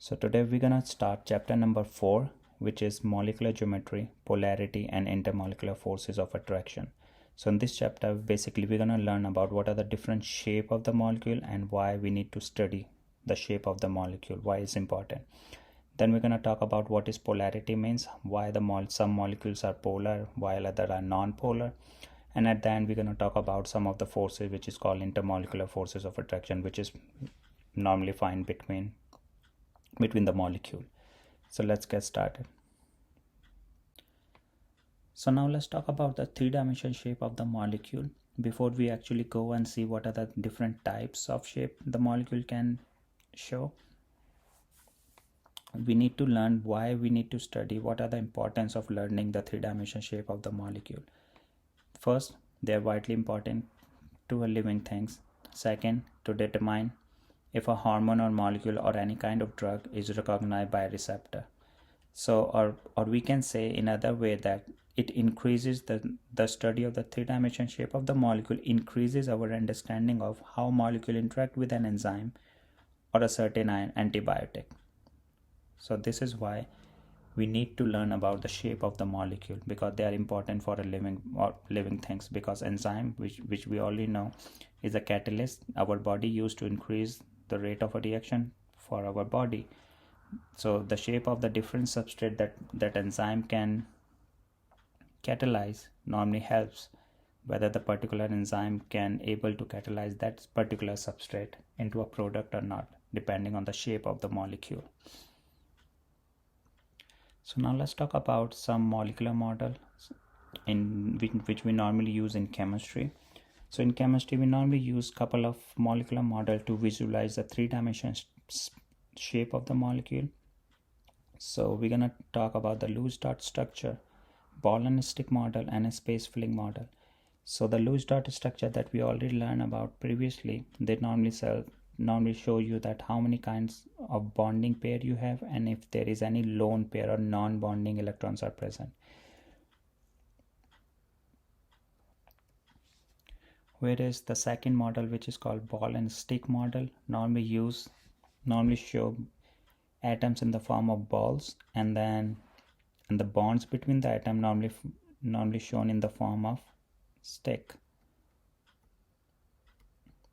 So today we're gonna start chapter number 4, which is molecular geometry, polarity and intermolecular forces of attraction. So in this chapter basically we're gonna learn about what are the different shape of the molecule and why we need to study the shape of the molecule, why it's important. Then we're gonna talk about what is polarity means, why some molecules are polar while other are non-polar. And at the end we're gonna talk about some of the forces which is called intermolecular forces of attraction, which is normally found between the molecule. So let's get started. So now let's talk about the three-dimensional shape of the molecule. Before we actually go and see what are the different types of shape the molecule can show, we need to learn why we need to study what are the importance of learning the three-dimensional shape of the molecule. First, they are vitally important to living things. Second, to determine if a hormone or molecule or any kind of drug is recognized by a receptor. So or we can say in other way that it increases the study of the three-dimensional shape of the molecule increases our understanding of how molecule interact with an enzyme or a certain antibiotic. So this is why we need to learn about the shape of the molecule, because they are important for a living things, because enzyme, which we already know, is a catalyst our body used to increase the rate of a reaction for our body. So the shape of the different substrate that enzyme can catalyze normally helps whether the particular enzyme can able to catalyze that particular substrate into a product or not, depending on the shape of the molecule. So now let's talk about some molecular models which we normally use in chemistry. So in chemistry we normally use couple of molecular model to visualize the three-dimensional shape of the molecule. So we're gonna talk about the loose dot structure, ball and stick model, and a space filling model. So the loose dot structure that we already learned about previously, they normally show you that how many kinds of bonding pair you have and if there is any lone pair or non-bonding electrons are present. Whereas the second model, which is called ball and stick model, normally show atoms in the form of balls, and the bonds between the atom normally shown in the form of stick.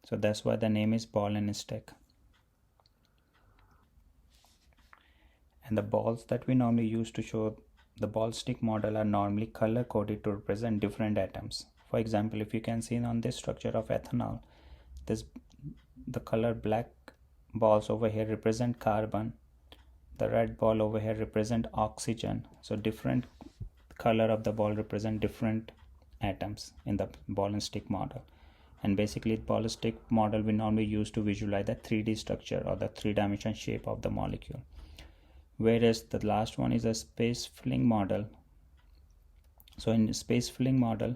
So that's why the name is ball and stick. And the balls that we normally use to show the ball stick model are normally color coded to represent different atoms. For example, if you can see on this structure of ethanol, the color black balls over here represent carbon, the red ball over here represent oxygen. So different color of the ball represent different atoms in the ball and stick model. And basically ball and stick model we normally use to visualize the 3D structure or the three-dimensional shape of the molecule. Whereas the last one is a space filling model. So in space filling model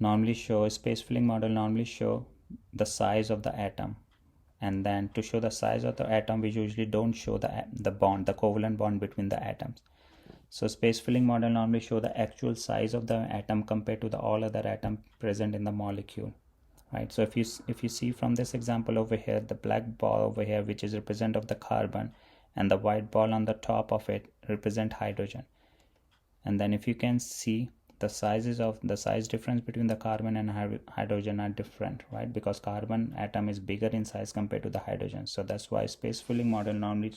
normally show the size of the atom, and then to show the size of the atom we usually don't show the covalent bond between the atoms. So space filling model normally show the actual size of the atom compared to the all other atom present in the molecule, right? So if you see from this example over here, the black ball over here which is represent of the carbon, and the white ball on the top of it represent hydrogen. And then if you can see the size difference between the carbon and hydrogen are different, right? Because carbon atom is bigger in size compared to the hydrogen. So that's why space filling model normally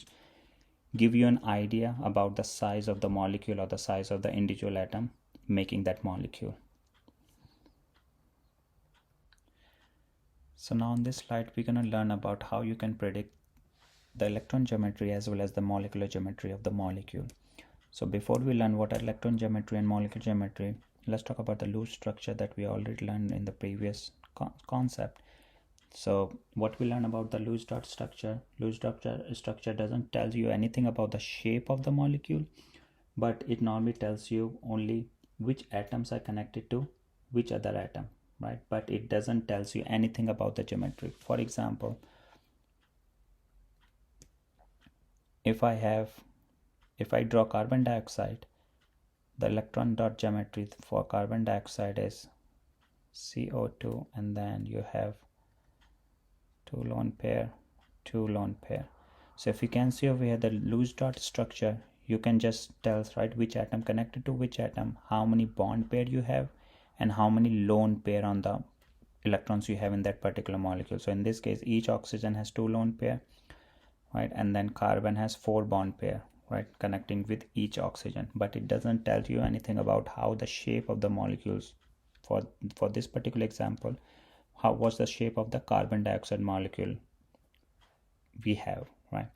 give you an idea about the size of the molecule or the size of the individual atom making that molecule. So now on this slide we're going to learn about how you can predict the electron geometry as well as the molecular geometry of the molecule. So before we learn what are electron geometry and molecular geometry, let's talk about the loose structure that we already learned in the previous concept. So what we learn about the loose dot structure, structure doesn't tell you anything about the shape of the molecule, but it normally tells you only which atoms are connected to which other atom, right? But it doesn't tells you anything about the geometry. For example, if I draw carbon dioxide, the electron dot geometry for carbon dioxide is CO2, and then you have two lone pair. So if you can see over here the loose dot structure, you can just tell, right, which atom connected to which atom, how many bond pair you have, and how many lone pair on the electrons you have in that particular molecule. So in this case, each oxygen has 2 lone pair, right, and then carbon has 4 bond pair, right, connecting with each oxygen. But it doesn't tell you anything about how the shape of the molecules. For this particular example, how was the shape of the carbon dioxide molecule we have, right?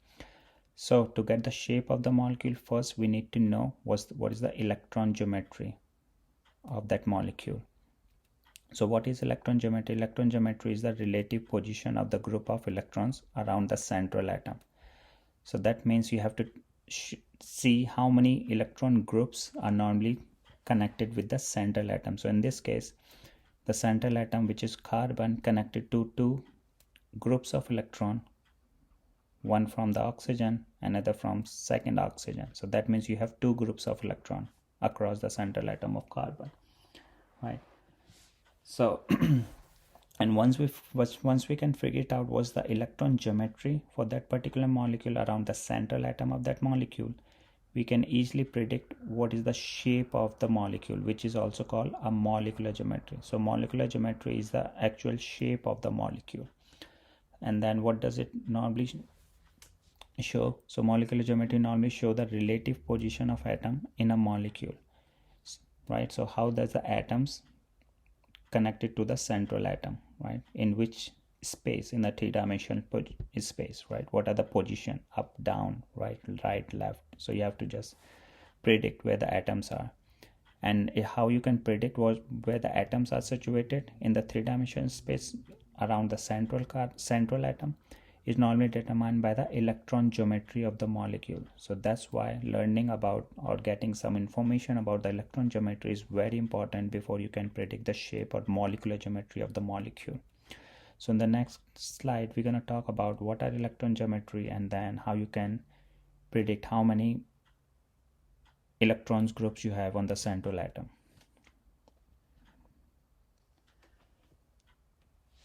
So to get the shape of the molecule, first we need to know what is the electron geometry of that molecule. So what is electron geometry? Electron geometry is the relative position of the group of electrons around the central atom. So that means you have to see how many electron groups are normally connected with the central atom. So in this case, the central atom, which is carbon, connected to 2 groups of electron, one from the oxygen, another from second oxygen. So that means you have 2 groups of electron across the central atom of carbon, right? So and once we can figure it out what's the electron geometry for that particular molecule around the central atom of that molecule, we can easily predict what is the shape of the molecule, which is also called a molecular geometry. So molecular geometry is the actual shape of the molecule. And then what does it normally show? So molecular geometry normally show the relative position of atom in a molecule, right? So how does the atoms connected to the central atom, right, in which space, in the 3-dimensional space, right? What are the position, up, down, right, left? So you have to just predict where the atoms are. And how you can predict where the atoms are situated in the 3-dimensional space around the central atom is normally determined by the electron geometry of the molecule. So that's why learning about or getting some information about the electron geometry is very important before you can predict the shape or molecular geometry of the molecule. So in the next slide, we're going to talk about what are electron geometry and then how you can predict how many electrons groups you have on the central atom.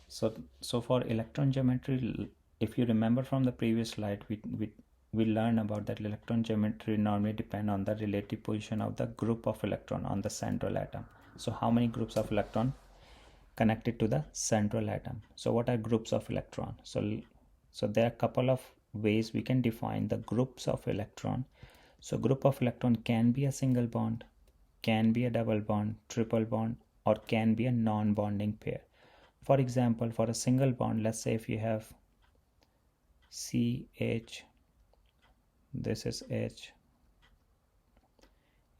So for electron geometry, if you remember from the previous slide, we learned about that electron geometry normally depend on the relative position of the group of electron on the central atom. So how many groups of electron connected to the central atom? So what are groups of electron? So there are a couple of ways we can define the groups of electron. So group of electron can be a single bond, can be a double bond, triple bond, or can be a non-bonding pair. For example, for a single bond, let's say if you have CH, this is H.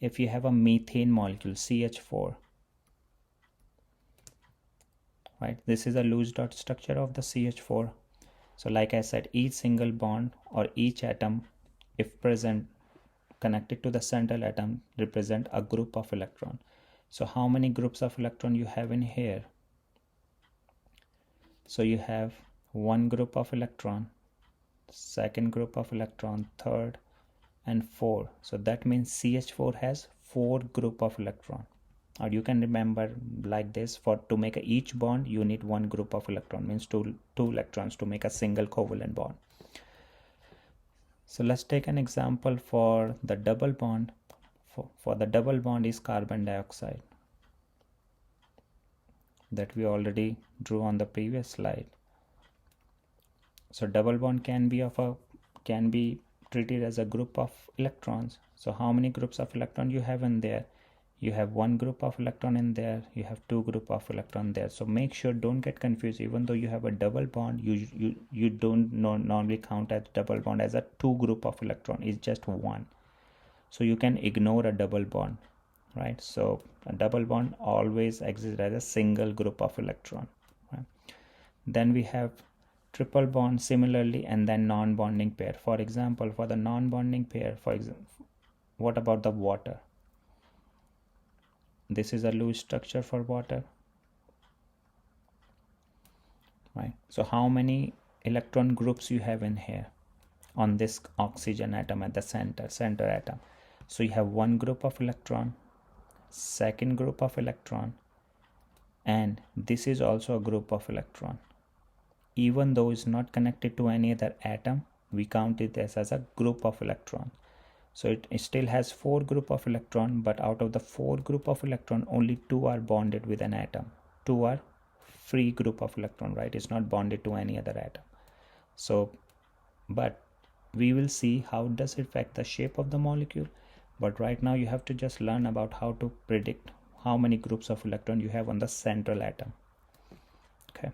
If you have a methane molecule, CH4, right, this is a loose dot structure of the CH4. So like I said, each single bond or each atom, if present connected to the central atom, represent a group of electron. So how many groups of electron you have in here? So you have one group of electron, second group of electron, third, and 4. So that means CH4 has 4 group of electron. Or you can remember like this, for to make each bond you need 1 group of electron, means two electrons to make a single covalent bond. So let's take an example for the double bond. For the double bond is carbon dioxide that we already drew on the previous slide. So double bond can be treated as a group of electrons. So how many groups of electron you have in there? You have 1 group of electron in there, you have 2 group of electron there. So make sure, don't get confused. Even though you have a double bond, you don't normally count as double bond as a 2 group of electron. It's just 1. So you can ignore a double bond, right? So a double bond always exists as a single group of electron, right? Then we have triple bond similarly, and then non-bonding pair. For example, for the non-bonding pair, for example, what about the water? This is a loose structure for water, right? So how many electron groups you have in here on this oxygen atom at the center atom? So you have 1 group of electron, second group of electron, and this is also a group of electron. Even though it's not connected to any other atom, we count it as a group of electron. So it still has 4 group of electron, but out of the 4 group of electron, only 2 are bonded with an atom. 2 are free group of electron, right? It's not bonded to any other atom. So, but we will see how does it affect the shape of the molecule. But right now you have to just learn about how to predict how many groups of electron you have on the central atom. Okay.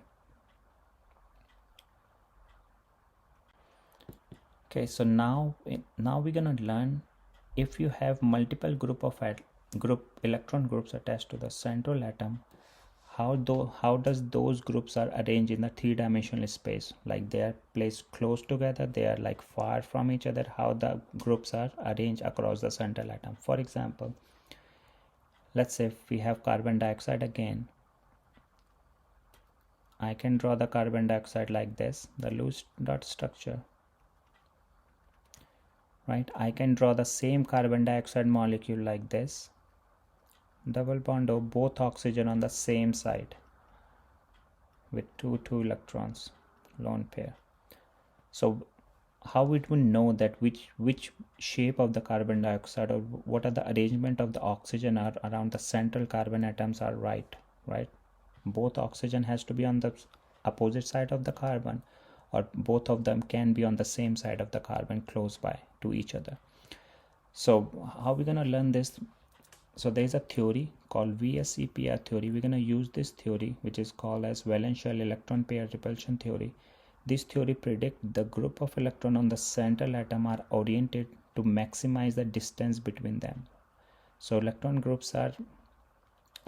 Okay, so now we're gonna learn, if you have multiple electron groups attached to the central atom, how does those groups are arranged in the three-dimensional space? Like they are placed close together, they are like far from each other. How the groups are arranged across the central atom? For example, let's say if we have carbon dioxide again, I can draw the carbon dioxide like this, the loose dot structure, right? I can draw the same carbon dioxide molecule like this, double bond of both oxygen on the same side with two electrons, lone pair. So how it will know that which shape of the carbon dioxide or what are the arrangement of the oxygen are around the central carbon atoms are right? Both oxygen has to be on the opposite side of the carbon, or both of them can be on the same side of the carbon close by to each other. So how we're gonna learn this? So there is a theory called VSEPR theory. We're gonna use this theory, which is called as valence shell electron pair repulsion theory. This theory predicts the group of electron on the central atom are oriented to maximize the distance between them. So electron groups are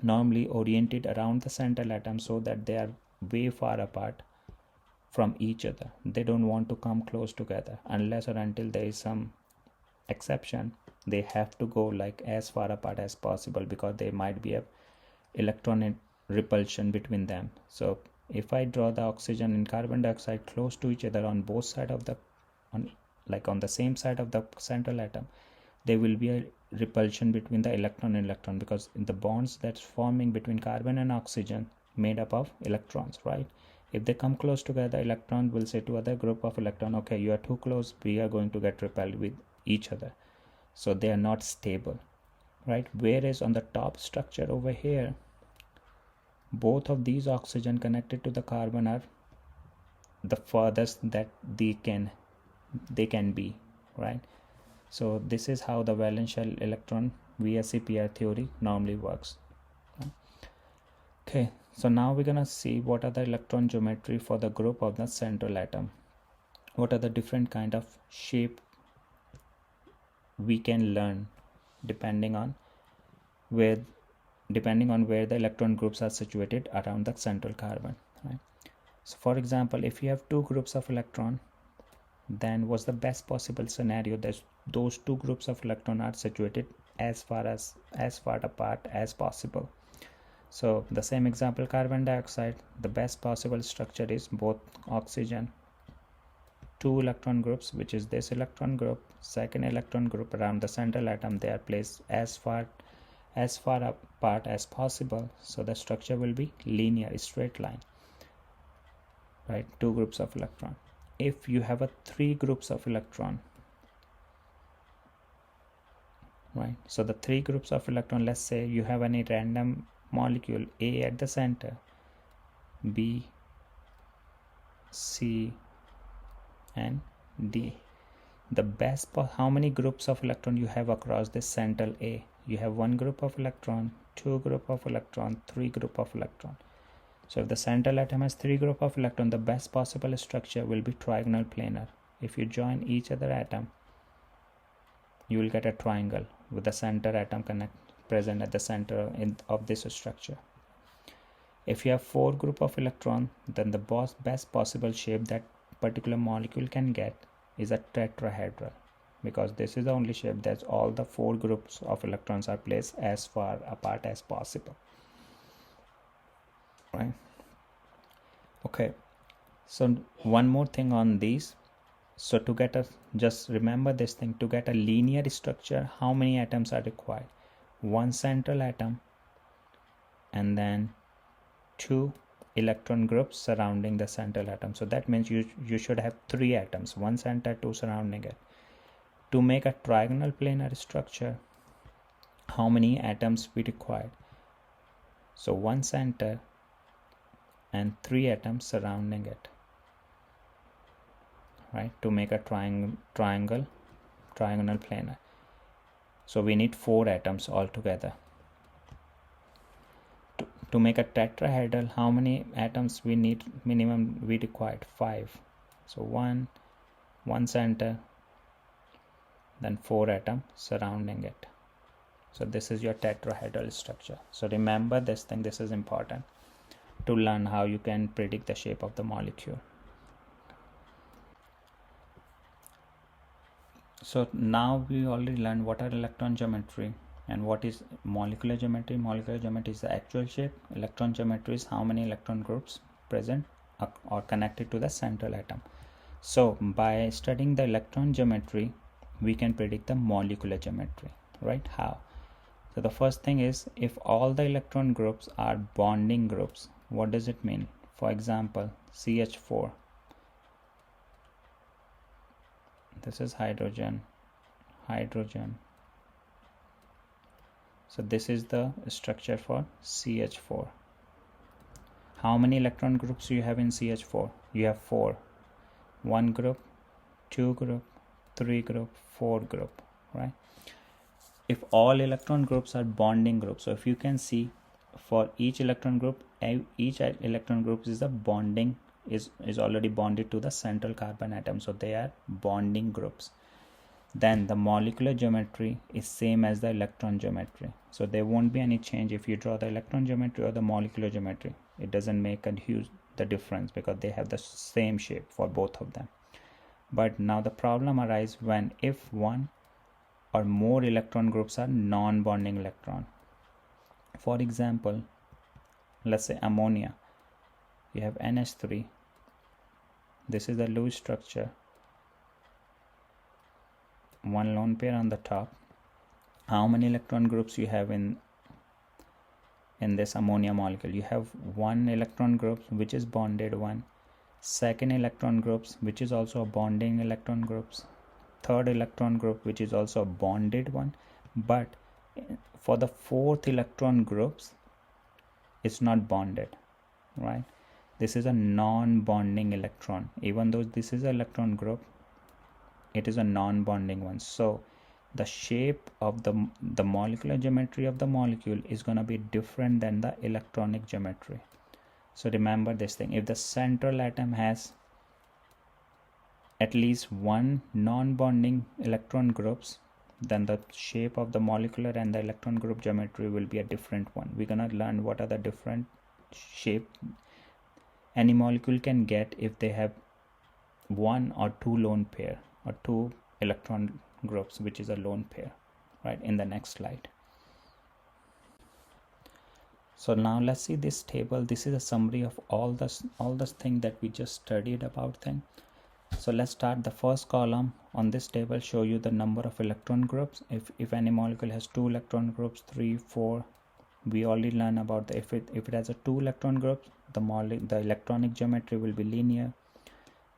normally oriented around the central atom so that they are way far apart from each other. They don't want to come close together unless or until there is some exception. They have to go like as far apart as possible because there might be a electron repulsion between them. So if I draw the oxygen and carbon dioxide close to each other on both sides of the on the same side of the central atom, there will be a repulsion between the electron and electron, because in the bonds that's forming between carbon and oxygen made up of electrons, right? If they come close together, electron will say to other group of electron, okay, you are too close, we are going to get repelled with each other. So they are not stable, right? Whereas on the top structure over here, both of these oxygen connected to the carbon are the furthest that they can be, right? So this is how the valence shell electron VSEPR theory normally works. Okay, so now we're gonna see what are the electron geometry for the group of the central atom. What are the different kind of shape we can learn depending on where the electron groups are situated around the central carbon, right? So for example, if you have two groups of electron, then what's the best possible scenario that those two groups of electron are situated as far apart as possible. So the same example, carbon dioxide, the best possible structure is both oxygen, two electron groups, which is this electron group, second electron group around the central atom, they are placed as far apart as possible, so the structure will be linear, straight line, right? Two groups of electron. If you have a three groups of electron, right? So the three groups of electron, let's say you have any random molecule A at the center, B, C, and D. The best how many groups of electron you have across this central A? You have one group of electron, two group of electron, three group of electron. So if the central atom has three group of electron, the best possible structure will be trigonal planar. If you join each other atom, you will get a triangle with the center atom present at the center of this structure. If you have four group of electron, then the best possible shape that particular molecule can get is a tetrahedral, because this is the only shape that all the four groups of electrons are placed as far apart as possible, right? Okay, so one more thing on these. So to get just remember this thing, to get a linear structure, how many atoms are required? One central atom and then two electron groups surrounding the central atom. So that means you should have 3 atoms, 1 center, 2 surrounding it. To make a trigonal planar structure, how many atoms we required? So 1 center and 3 atoms surrounding it, right, to make a trigonal planar. So we need 4 atoms altogether. To make a tetrahedral, how many atoms we need? Minimum we required 5. So 1 center, then 4 atoms surrounding it. So this is your tetrahedral structure. So remember this thing, this is important to learn how you can predict the shape of the molecule. So now we already learned what are electron geometry and what is molecular geometry. Molecular geometry is the actual shape. Electron geometry is how many electron groups present or connected to the central atom. So by studying the electron geometry, we can predict the molecular geometry, right? How? So the first thing is, if all the electron groups are bonding groups, what does it mean? For example, CH4. This is hydrogen. So this is the structure for CH4. How many electron groups you have in CH4? You have 4. 1 group, 2 group, 3 group, 4 group, right? If all electron groups are bonding groups, so if you can see for each electron group is a bonding, is already bonded to the central carbon atom, so they are bonding groups. Then the molecular geometry is same as the electron geometry, so there won't be any change if you draw the electron geometry or the molecular geometry. It doesn't make a huge difference because they have the same shape for both of them. But now the problem arises when if one or more electron groups are non-bonding electron. For example, let's say ammonia. You have NH3. This is the loose structure. 1 lone pair on the top. How many electron groups you have in this ammonia molecule? You have 1 electron group which is bonded one, second electron groups which is also a bonding electron groups, third electron group which is also a bonded one, but for the fourth electron groups it's not bonded, right? This is a non-bonding electron. Even though this is an electron group, it is a non-bonding one. So the shape of the molecular geometry of the molecule is going to be different than the electronic geometry. So remember this thing, if the central atom has at least 1 non-bonding electron groups, then the shape of the molecular and the electron group geometry will be a different one. We're going to learn what are the different shape any molecule can get if they have 1 or 2 lone pair or 2 electron groups, which is a lone pair, right, in the next slide. So now let's see this table. This is a summary of all this thing that we just studied about thing. So let's start. The first column on this table show you the number of electron groups. If any molecule has 2 electron groups, 3, 4, we already learn about the if it has a 2 electron groups, the electronic geometry will be linear.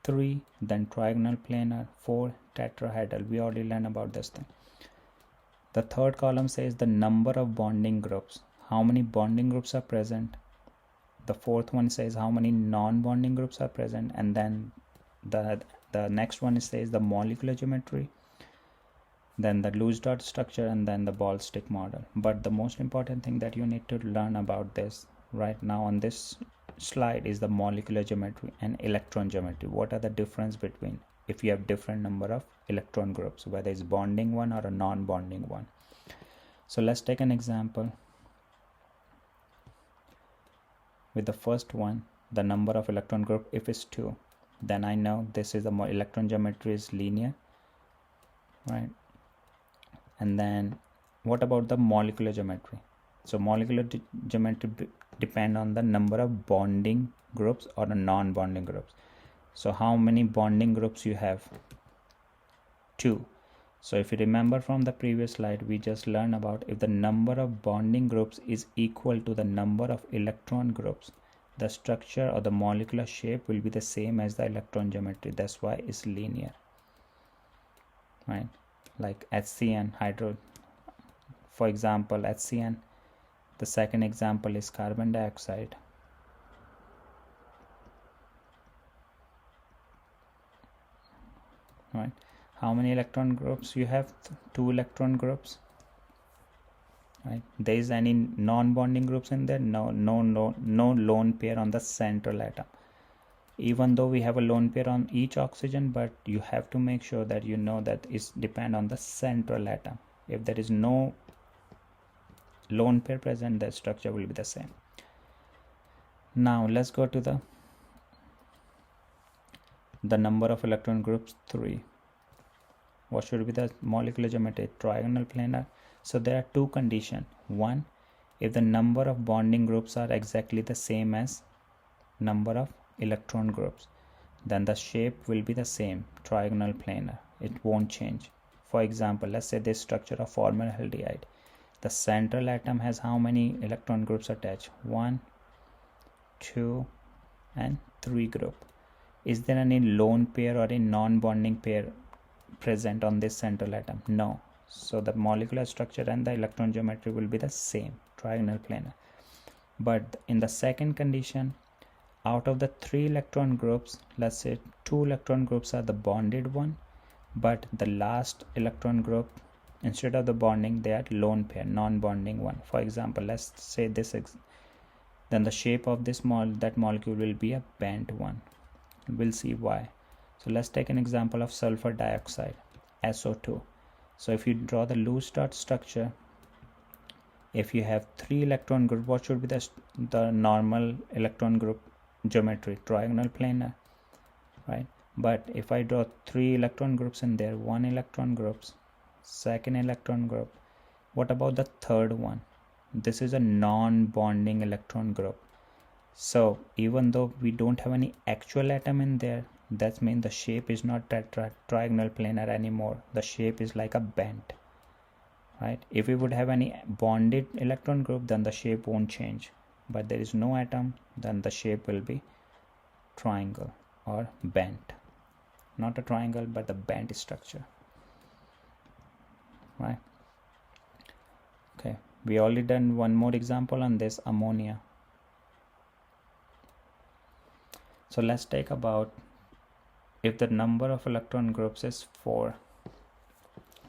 3, then trigonal planar. 4, tetrahedral. We already learned about this thing. The third column says the number of bonding groups. How many bonding groups are present? The fourth one says how many non-bonding groups are present, and then the next one says the molecular geometry, then the loose dot structure, and then the ball stick model. But the most important thing that you need to learn about this right now on this slide is the molecular geometry and electron geometry. What are the difference between if you have different number of electron groups, whether it's bonding one or a non-bonding one? So let's take an example. With the first one, the number of electron group, if it's 2, then I know this is the electron geometry is linear, right? And then what about the molecular geometry? So molecular geometry depend on the number of bonding groups or the non-bonding groups. So how many bonding groups you have? 2. So if you remember from the previous slide, we just learned about if the number of bonding groups is equal to the number of electron groups, the structure or the molecular shape will be the same as the electron geometry. That's why it's linear, right? Like HCN, hydro, for example, HCN. The second example is carbon dioxide. Right? How many electron groups you have? 2 electron groups. Right? There is any non-bonding groups in there? No lone pair on the central atom. Even though we have a lone pair on each oxygen, but you have to make sure that you know that it's depend on the central atom. If there is no lone pair present, the structure will be the same. Now let's go to the number of electron groups, 3. What should be the molecular geometry? Trigonal planar. So there are 2 conditions. 1, if the number of bonding groups are exactly the same as number of electron groups, then the shape will be the same, trigonal planar. It won't change. For example, let's say this structure of formaldehyde. The central atom has how many electron groups attached? 1, 2, and 3 group. Is there any lone pair or a non-bonding pair present on this central atom? No. So the molecular structure and the electron geometry will be the same, trigonal planar. But in the second condition, out of the 3 electron groups, let's say 2 electron groups are the bonded one, but the last electron group, instead of the bonding, they are lone pair, non-bonding one. For example, let's say this, then the shape of this that molecule will be a bent one. We'll see why. So let's take an example of sulfur dioxide, SO2. So if you draw the loose dot structure, if you have 3 electron group, what should be the normal electron group geometry? Trigonal planar, right? But if I draw 3 electron groups in there, 1 electron groups, second electron group, what about the third one? This is a non-bonding electron group. So even though we don't have any actual atom in there, that means the shape is not trigonal planar anymore. The shape is like a bent, right? If we would have any bonded electron group, then the shape won't change. But there is no atom, then the shape will be triangle or bent. Not a triangle, but the bent structure, right? Okay, we already done one more example on this, ammonia. So let's take about, if the number of electron groups is 4,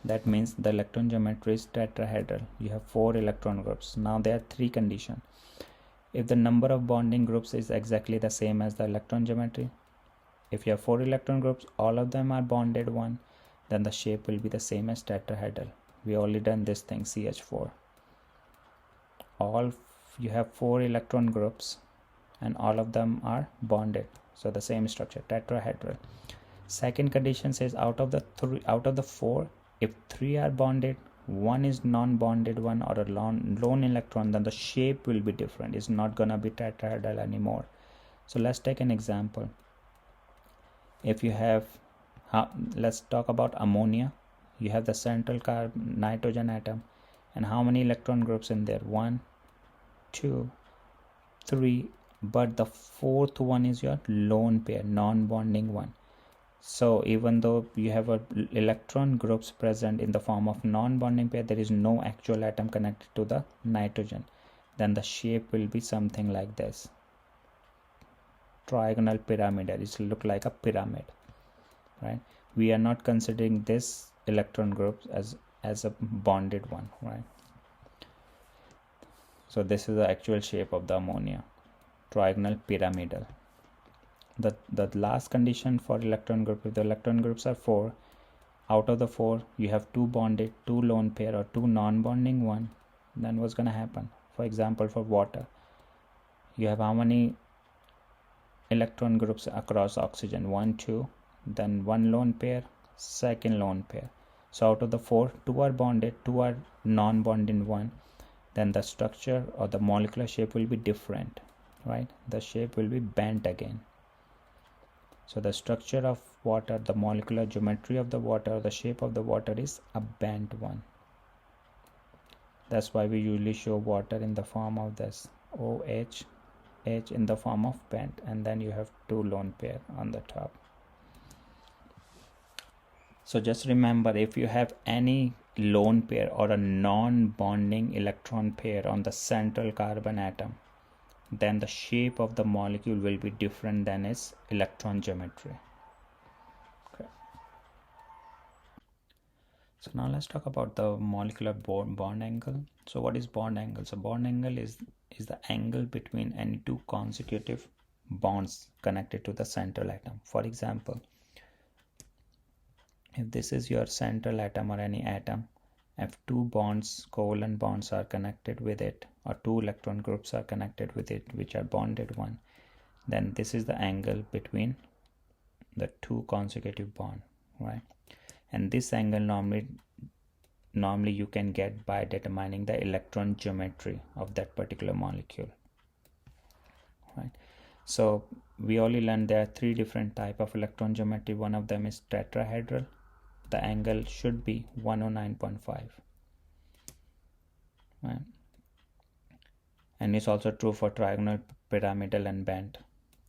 that means the electron geometry is tetrahedral. You have 4 electron groups. Now there are 3 conditions. If the number of bonding groups is exactly the same as the electron geometry, if you have 4 electron groups, all of them are bonded one, then the shape will be the same as tetrahedral. We already done this thing, CH4. You have 4 electron groups and all of them are bonded, so the same structure, tetrahedral. Second condition says out of the 4, if 3 are bonded, 1 is non-bonded one or a lone electron, then the shape will be different. It's not gonna be tetrahedral anymore. So let's take an example. If you have, let's talk about ammonia. You have the central nitrogen atom, and how many electron groups in there? 1, 2, 3, but the 4th one is your lone pair, non-bonding one. So even though you have electron groups present in the form of non-bonding pair, there is no actual atom connected to the nitrogen, then the shape will be something like this, trigonal pyramidal. It will look like a pyramid, right? We are not considering this electron group as a bonded one, right? So this is the actual shape of the ammonia, trigonal pyramidal. The last condition for electron group, if the electron groups are 4, out of the 4 you have 2 bonded, 2 lone pair or 2 non-bonding one, then what's going to happen? For example, for water, you have how many electron groups across oxygen? 1, 2, then 1 lone pair, second lone pair. So out of the 4, 2 are bonded, 2 are non-bonded one, then the structure or the molecular shape will be different, right? The shape will be bent again. So the structure of water, the molecular geometry of the water, the shape of the water is a bent one. That's why we usually show water in the form of this OH H in the form of bent, and then you have 2 lone pair on the top. So just remember, if you have any lone pair or a non-bonding electron pair on the central carbon atom, then the shape of the molecule will be different than its electron geometry. Okay. So now let's talk about the molecular bond angle. So what is bond angle? So bond angle is the angle between any two consecutive bonds connected to the central atom. For example, if this is your central atom or any atom, if two bonds, covalent bonds are connected with it, or two electron groups are connected with it, which are bonded one, then this is the angle between the two consecutive bond, right? And this angle normally you can get by determining the electron geometry of that particular molecule, right? So we only learned there are three different type of electron geometry. One of them is tetrahedral. The angle should be 109.5, right? And it's also true for trigonal, pyramidal, and bent.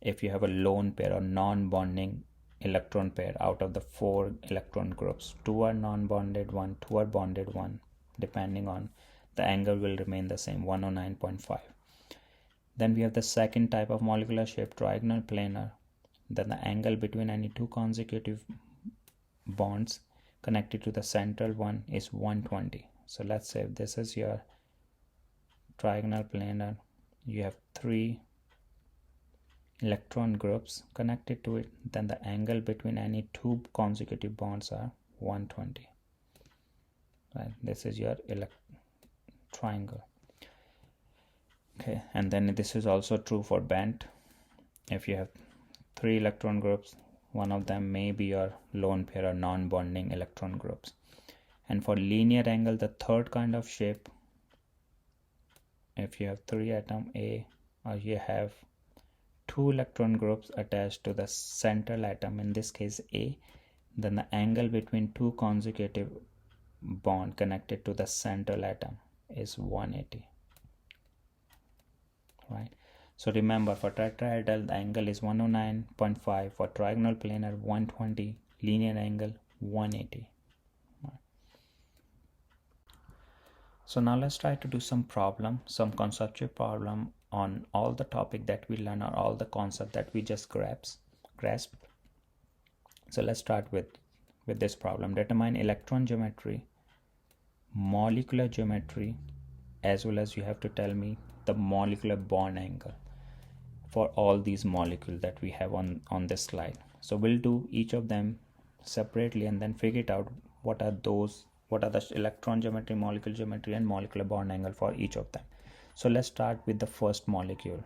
If you have a lone pair or non-bonding electron pair out of the 4 electron groups, 2 are non-bonded, 2 are bonded, 1, depending on the angle will remain the same, 109.5. Then we have the second type of molecular shape, trigonal planar. Then the angle between any two consecutive bonds connected to the central one is 120. So let's say if this is your trigonal planar, you have 3 electron groups connected to it, then the angle between any two consecutive bonds are 120, right? This is your triangle. Okay, and then this is also true for bent. If you have 3 electron groups, one of them may be your lone pair or non-bonding electron groups. And for linear angle, the third kind of shape, if you have 3 atom A, or you have 2 electron groups attached to the central atom, in this case A, then the angle between two consecutive bond connected to the central atom is 180, right? So remember, for tetrahedral the angle is 109.5, for trigonal planar 120, linear angle 180. So now let's try to do some conceptual problem on all the topic that we learn, or all the concept that we just grasped. So let's start with this problem. Determine electron geometry, molecular geometry, as well as you have to tell me the molecular bond angle for all these molecules that we have on this slide. So we'll do each of them separately and then figure it out what are the electron geometry, molecular geometry, and molecular bond angle for each of them. So let's start with the first molecule.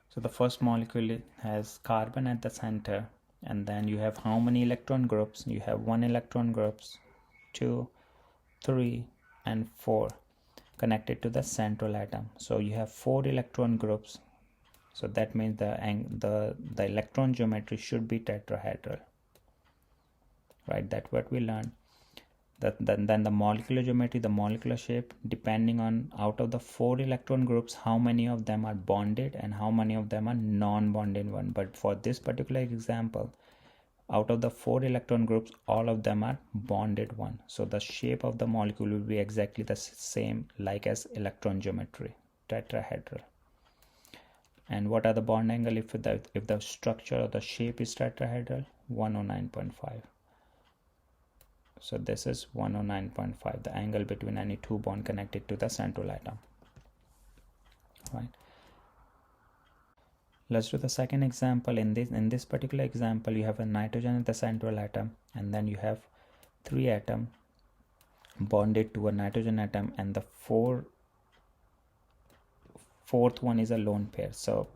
So the first molecule has carbon at the center, and then you have how many electron groups? You have 1 electron groups, 2, 3, and 4 connected to the central atom. So you have 4 electron groups. So that means the electron geometry should be tetrahedral, right? That's what we learned. Then the molecular geometry, the molecular shape, depending on out of the 4 electron groups, how many of them are bonded and how many of them are non-bonded one. But for this particular example, out of the 4 electron groups, all of them are bonded one. So the shape of the molecule will be exactly the same like as electron geometry, tetrahedral. And what are the bond angle if the structure or the shape is tetrahedral? 109.5. So this is 109.5, the angle between any two bond connected to the central atom, right? Let's do the second example. In this particular example, you have a nitrogen at the central atom, and then you have 3 atoms bonded to a nitrogen atom, and the fourth one is a lone pair. So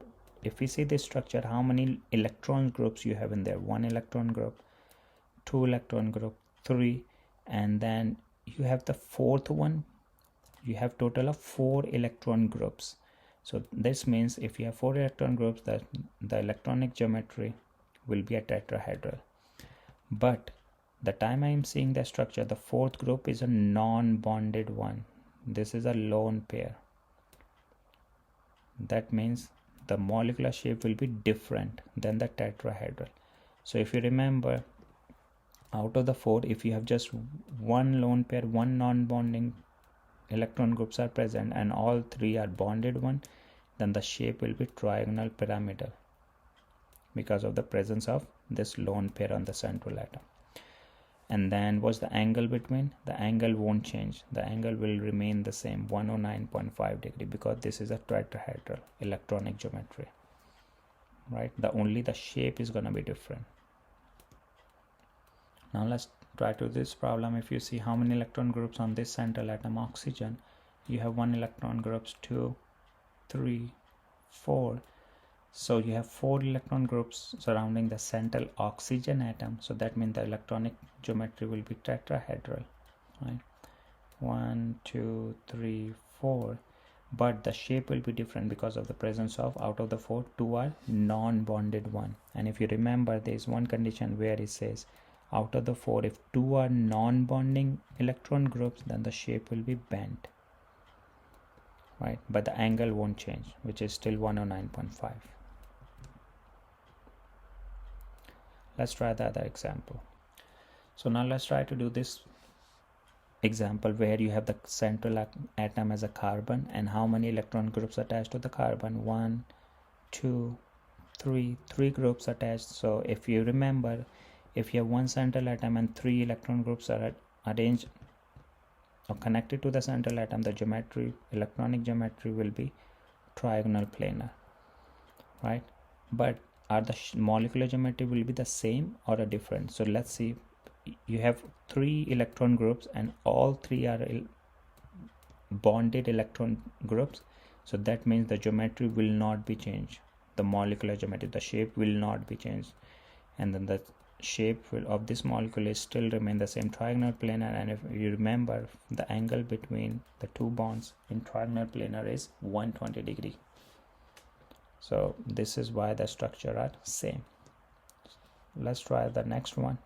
if we see this structure, how many electron groups you have in there? 1 electron group, 2 electron group, 3, and then you have the fourth one. You have total of 4 electron groups. So this means if you have 4 electron groups, the electronic geometry will be a tetrahedral. But the time I am seeing the structure, the fourth group is a non-bonded one. This is a lone pair, that means the molecular shape will be different than the tetrahedral. So if you remember, out of the 4, if you have just one lone pair, one non-bonding electron groups are present and all 3 are bonded one, then the shape will be trigonal pyramidal because of the presence of this lone pair on the central atom. And then what's the angle between? The angle won't change. The angle will remain the same, 109.5 degree, because this is a tetrahedral electronic geometry, right? Only the shape is going to be different. Now let's try to this problem. If you see how many electron groups on this central atom, oxygen, you have 1 electron groups, 2, 3, 4. So you have 4 electron groups surrounding the central oxygen atom. So that means the electronic geometry will be tetrahedral, right? 1, 2, 3, 4. But the shape will be different because of the presence of, out of the 4, 2 are non-bonded one. And if you remember, there is one condition where it says out of the 4, if 2 are non-bonding electron groups, then the shape will be bent, right? But the angle won't change, which is still 109.5. Let's try the other example. So now let's try to do this example where you have the central atom as a carbon and how many electron groups attached to the carbon? 1, 2, 3 groups attached. So if you remember, if you have one central atom and 3 electron groups are arranged or connected to the central atom, the geometry, electronic geometry will be trigonal planar, right? But are the molecular geometry will be the same or a different? So let's see. You have 3 electron groups and all 3 are bonded electron groups. So that means the geometry will not be changed. The molecular geometry, the shape will not be changed. And then the shape of this molecule is still remain the same, trigonal planar. And if you remember, the angle between the 2 bonds in trigonal planar is 120 degree. So this is why the structure are same. Let's try the next one.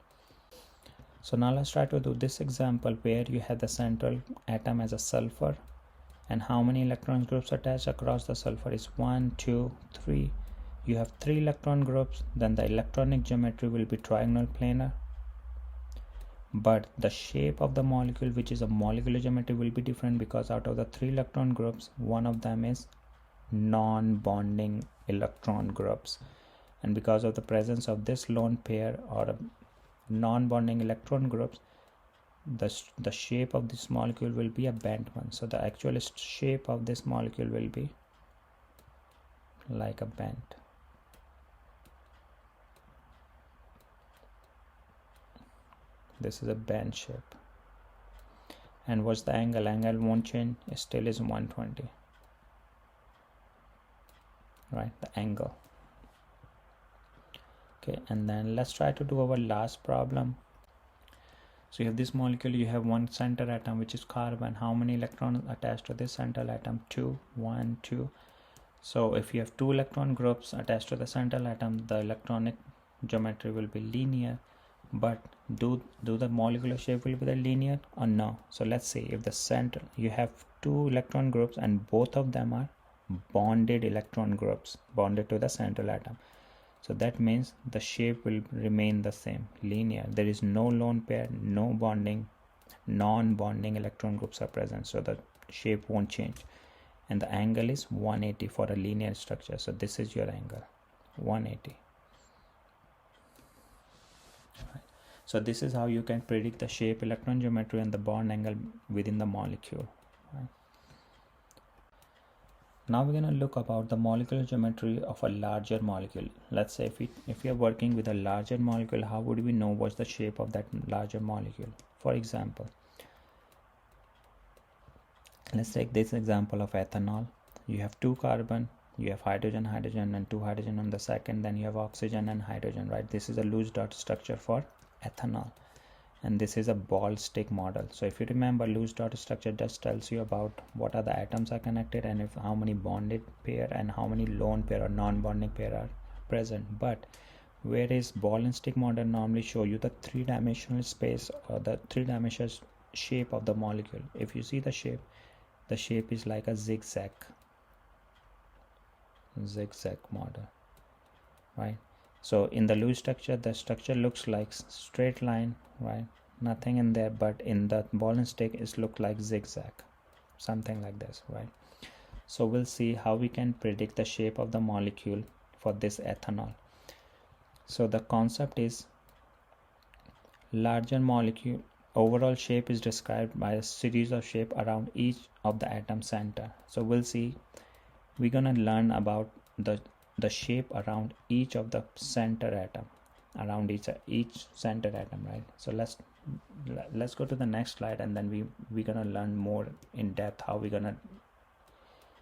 So now let's try to do this example where you have the central atom as a sulfur and how many electron groups attached across the sulfur is 1, 2, 3. You have 3 electron groups, then the electronic geometry will be trigonal planar. But the shape of the molecule, which is a molecular geometry, will be different because out of the 3 electron groups, one of them is non-bonding electron groups, and because of the presence of this lone pair or non-bonding electron groups, the shape of this molecule will be a bent one. So the actual shape of this molecule will be like a bent. This is a bent shape. And what's the angle? Angle won't change, it still is 120, right? The angle. Okay, and then let's try to do our last problem. So you have this molecule, you have one center atom which is carbon. How many electrons attached to this central atom? 2, 1, 2. So if you have 2 electron groups attached to the central atom, the electronic geometry will be linear. But do the molecular shape will be the linear or no? So let's see. If the center, you have 2 electron groups and both of them are bonded electron groups, bonded to the central atom. So that means the shape will remain the same, linear. There is no lone pair, no bonding, non-bonding electron groups are present. So the shape won't change. And the angle is 180 for a linear structure. So this is your angle, 180. Right. So this is how you can predict the shape, electron geometry, and the bond angle within the molecule. Right. Now we're going to look about the molecular geometry of a larger molecule. Let's say if we are working with a larger molecule, how would we know what's the shape of that larger molecule? For example, let's take this example of ethanol. You have 2 carbon, you have hydrogen, and 2 hydrogen on the second, then you have oxygen and hydrogen, right? This is a loose dot structure for ethanol. And this is a ball stick model. So if you remember, loose dot structure just tells you about what are the atoms are connected and how many bonded pair and how many lone pair or non-bonding pair are present. But whereas ball and stick model normally show you the 3-dimensional space or the 3-dimensional shape of the molecule. If you see the shape is like a zigzag. zigzag model, right? So in the Lewis structure, the structure looks like straight line, right? Nothing in there, but in the ball and stick it looks like zigzag, something like this, right? So we'll see how we can predict the shape of the molecule for this ethanol. So the concept is larger molecule overall shape is described by a series of shape around each of the atom center. So we'll see, we're gonna learn about the shape around each of the center atom, around each center atom, right? So let's go to the next slide, and then we're gonna learn more in depth how we're gonna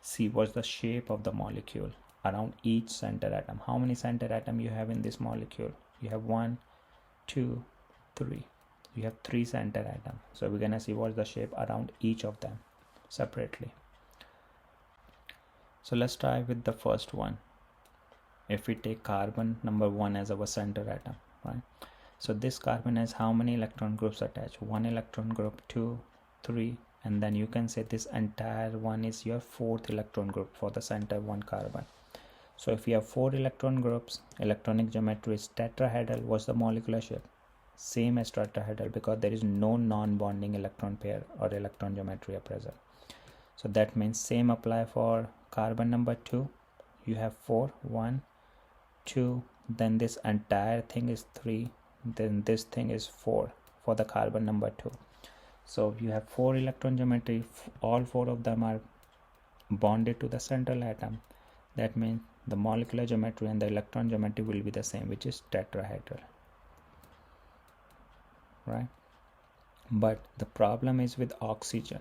see what's the shape of the molecule around each center atom. How many center atom you have in this molecule? You have 1, 2, 3. You have 3 center atom. So we're gonna see what's the shape around each of them separately. So let's try with the first one. If we take carbon number 1 as our center atom, right? So this carbon has how many electron groups attached? 1 electron group, 2, 3, and then you can say this entire one is your 4th electron group for the center 1 carbon. So if you have 4 electron groups, electronic geometry is tetrahedral. What's the molecular shape? Same as tetrahedral, because there is no non-bonding electron pair or electron geometry at present. So that means same apply for carbon number 2. You have 4, 1, 2, then this entire thing is 3, then this thing is 4 for the carbon number 2. So you have 4 electron geometry, all 4 of them are bonded to the central atom. That means the molecular geometry and the electron geometry will be the same, which is tetrahedral, right? But the problem is with oxygen.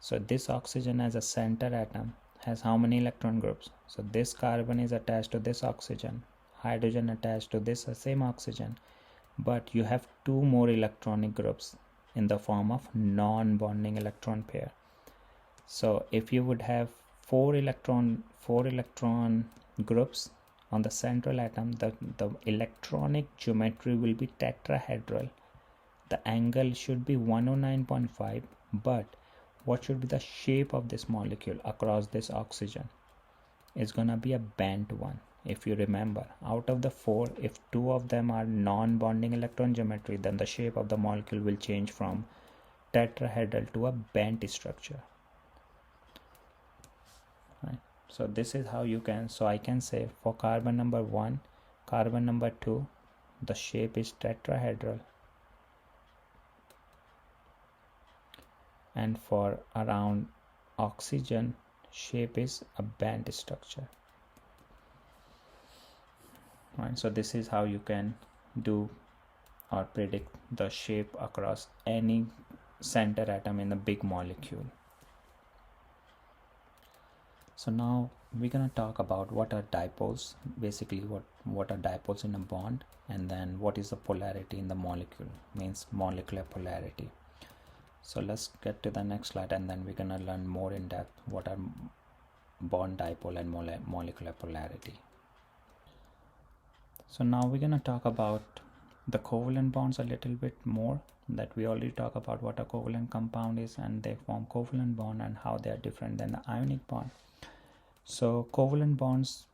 So this oxygen as a center atom has how many electron groups? So this carbon is attached to this oxygen, hydrogen attached to this same oxygen, but you have 2 more electronic groups in the form of non-bonding electron pair. So if you would have 4 electron groups on the central atom, the electronic geometry will be tetrahedral. The angle should be 109.5, but what should be the shape of this molecule across this oxygen? It's gonna be a bent one. If you remember, out of the 4, if 2 of them are non-bonding electron geometry, then the shape of the molecule will change from tetrahedral to a bent structure, right? So this is how you can, so I can say for carbon number 1, carbon number 2, the shape is tetrahedral, and for around oxygen, shape is a bent structure, right? So this is how you can do or predict the shape across any center atom in a big molecule. So now we're gonna talk about what are dipoles, basically what are dipoles in a bond, and then what is the polarity in the molecule, means molecular polarity. So let's get to the next slide, and then we're gonna learn more in depth what are bond dipole and molecular polarity. So now we're gonna talk about the covalent bonds a little bit more, that we already talk about what a covalent compound is, and they form covalent bond and how they are different than the ionic bond. So covalent bonds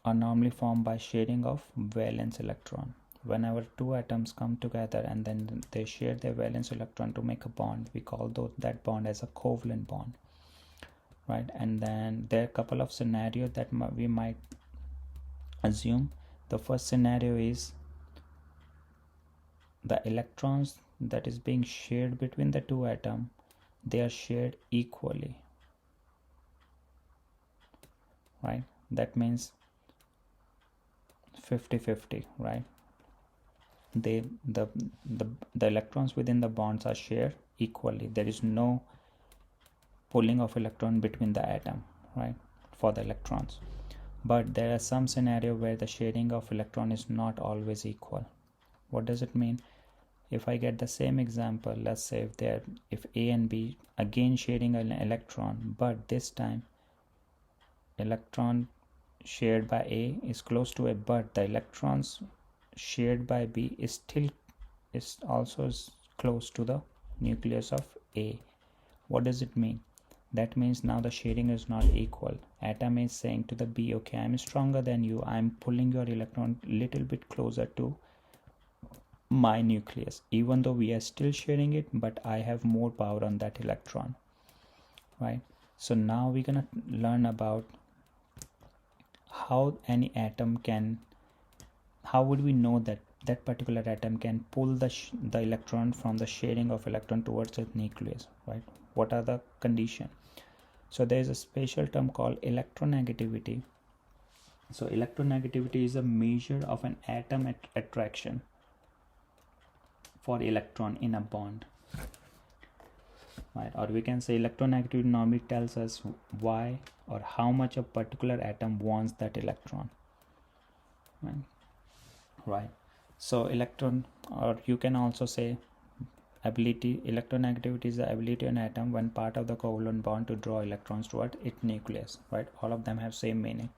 are normally formed by sharing of valence electron. Whenever 2 atoms come together and then they share their valence electron to make a bond, we call that bond as a covalent bond, right? And then there are a couple of scenarios that we might assume. The first scenario is the electrons that is being shared between the 2 atoms, they are shared equally, right? That means 50-50, right? The electrons within the bonds are shared equally. There is no pulling of electron between the atom, right, for the electrons. But there are some scenario where the sharing of electron is not always equal. What does it mean? If I get the same example, let's say if A and B again sharing an electron, but this time electron shared by A is close to A, but the electrons shared by B is also close to the nucleus of A. What does it mean? That means now the sharing is not equal. Atom is saying to the B, okay, I'm stronger than you, I'm pulling your electron little bit closer to my nucleus, even though we are still sharing it, but I have more power on that electron, right? So now we're gonna learn about how any atom can, how would we know that that particular atom can pull the electron from the sharing of electron towards its nucleus, right? What are the conditions? So there is a special term called electronegativity. So electronegativity is a measure of an atom attraction for electron in a bond, right? Or we can say electronegativity normally tells us why or how much a particular atom wants that electron, right? So electron, or you can also say ability, electronegativity is the ability of an atom when part of the covalent bond to draw electrons toward its nucleus, right? All of them have same meaning.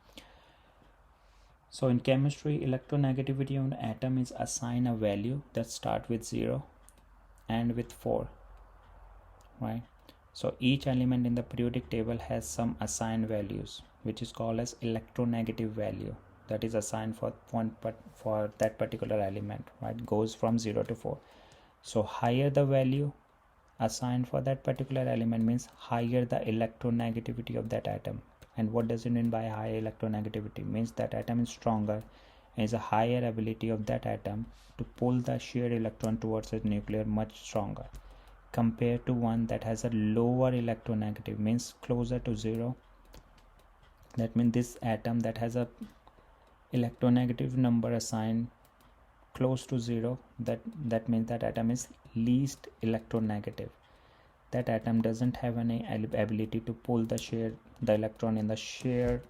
So in chemistry, electronegativity of an atom is assigned a value that start with 0 and with 4, right? So each element in the periodic table has some assigned values, which is called as electronegative value, that is assigned for for that particular element, right? Goes from 0 to 4. So higher the value assigned for that particular element means higher the electronegativity of that atom. And what does it mean by high electronegativity? Means that atom is stronger and is a higher ability of that atom to pull the shared electron towards its nucleus much stronger compared to one that has a lower electronegative, means closer to 0. That means this atom that has a electronegative number assigned close to 0, that means that atom is least electronegative. That atom doesn't have any ability to pull the electron in the shared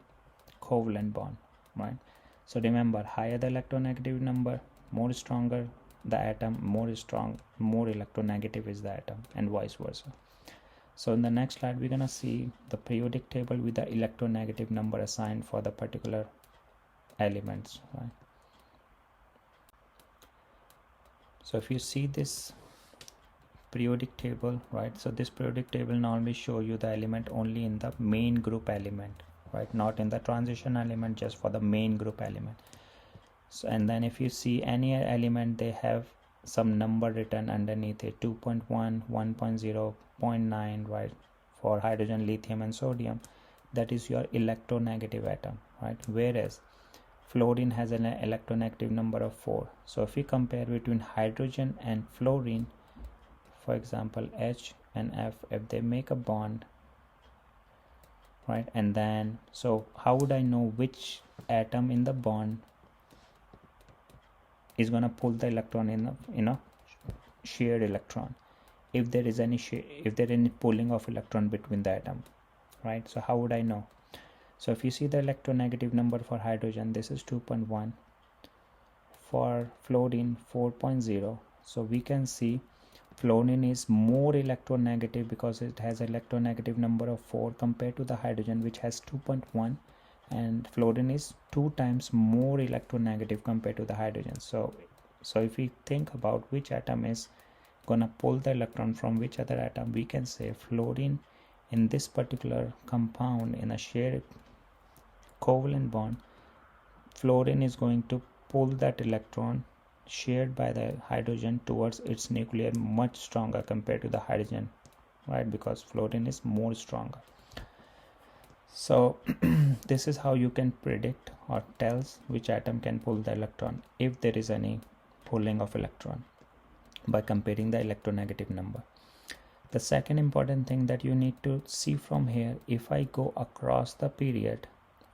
covalent bond, right? So remember, higher the electronegative number, more stronger the atom, more electronegative is the atom, and vice versa. So in the next slide we're gonna see the periodic table with the electronegative number assigned for the particular elements, right? So if you see this periodic table, right, so this periodic table normally show you the element only in the main group element, right, not in the transition element, just for the main group element. So and then if you see any element, they have some number written underneath it, 2.1, 1.0, 0.9, right? For hydrogen, lithium and sodium, that is your electronegative atom, right? Whereas fluorine has an electronegative number of 4. So if we compare between hydrogen and fluorine, for example H and F, if they make a bond, right, and then so how would I know which atom in the bond is gonna pull the electron in a shared electron, if there is any pulling of electron between the atom, right? So how would I know? So if you see the electronegative number for hydrogen, this is 2.1, for fluorine 4.0. so we can see fluorine is more electronegative because it has an electronegative number of 4 compared to the hydrogen, which has 2.1, and fluorine is 2 times more electronegative compared to the hydrogen. So if we think about which atom is gonna pull the electron from which other atom, we can say fluorine in this particular compound in a shared covalent bond, fluorine is going to pull that electron shared by the hydrogen towards its nucleus much stronger compared to the hydrogen, right? Because fluorine is more stronger. So this is how you can predict or tells which atom can pull the electron, if there is any pulling of electron, by comparing the electronegative number. The second important thing that you need to see from here, if I go across the period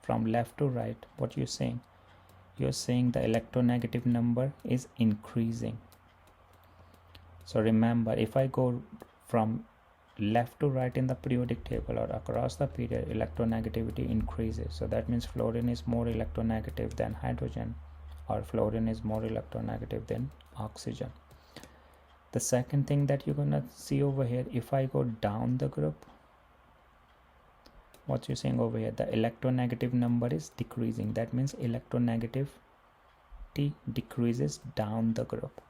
from left to right, what you're saying? You're saying the electronegative number is increasing. So remember, if I go from left to right in the periodic table or across the period, electronegativity increases. So that means fluorine is more electronegative than hydrogen, or fluorine is more electronegative than oxygen. The second thing that you're gonna see over here, if I go down the group, what you're saying over here, the electronegative number is decreasing. That means electronegativity decreases down the group.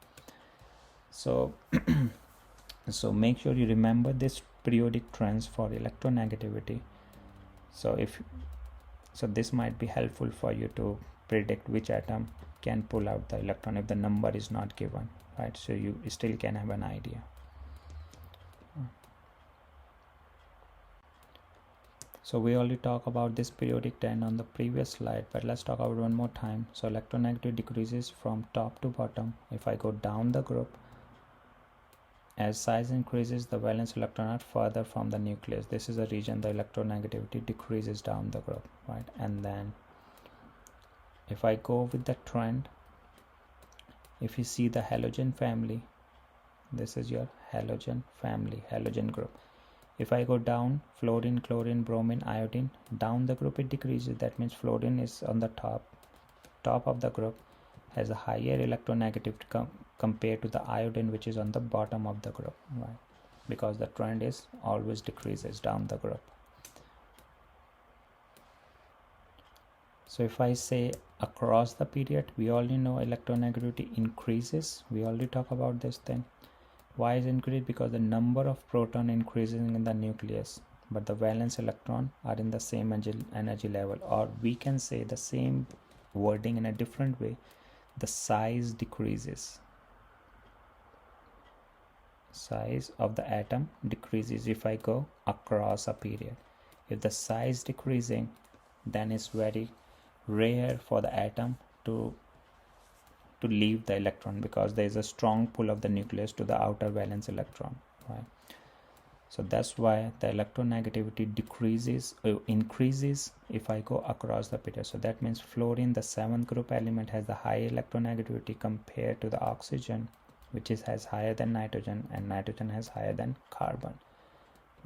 So so make sure you remember this periodic trends for electronegativity. So this might be helpful for you to predict which atom can pull out the electron if the number is not given, right? So you still can have an idea. So we already talked about this periodic trend on the previous slide, but let's talk about one more time. So electronegativity decreases from top to bottom. If I go down the group, as size increases, the valence electron are further from the nucleus. This is the region the electronegativity decreases down the group, right? And then if I go with the trend, if you see the halogen family, this is your halogen family, halogen group. If I go down, fluorine, chlorine, bromine, iodine, down the group it decreases. That means fluorine is on the top of the group, has a higher electronegativity compared to the iodine, which is on the bottom of the group, right? Because the trend is always decreases down the group. So if I say across the period, we already know electronegativity increases. We already talk about this thing. Why is increased? Because the number of proton increasing in the nucleus, but the valence electron are in the same energy level, or we can say the same wording in a different way. The size decreases. Size of the atom decreases if I go across a period. If the size decreasing, then it's very rare for the atom to leave the electron, because there is a strong pull of the nucleus to the outer valence electron, right? So that's why the electronegativity increases if I go across the period. So that means fluorine, the 7th group element, has the high electronegativity compared to the oxygen, which has higher than nitrogen, and nitrogen has higher than carbon,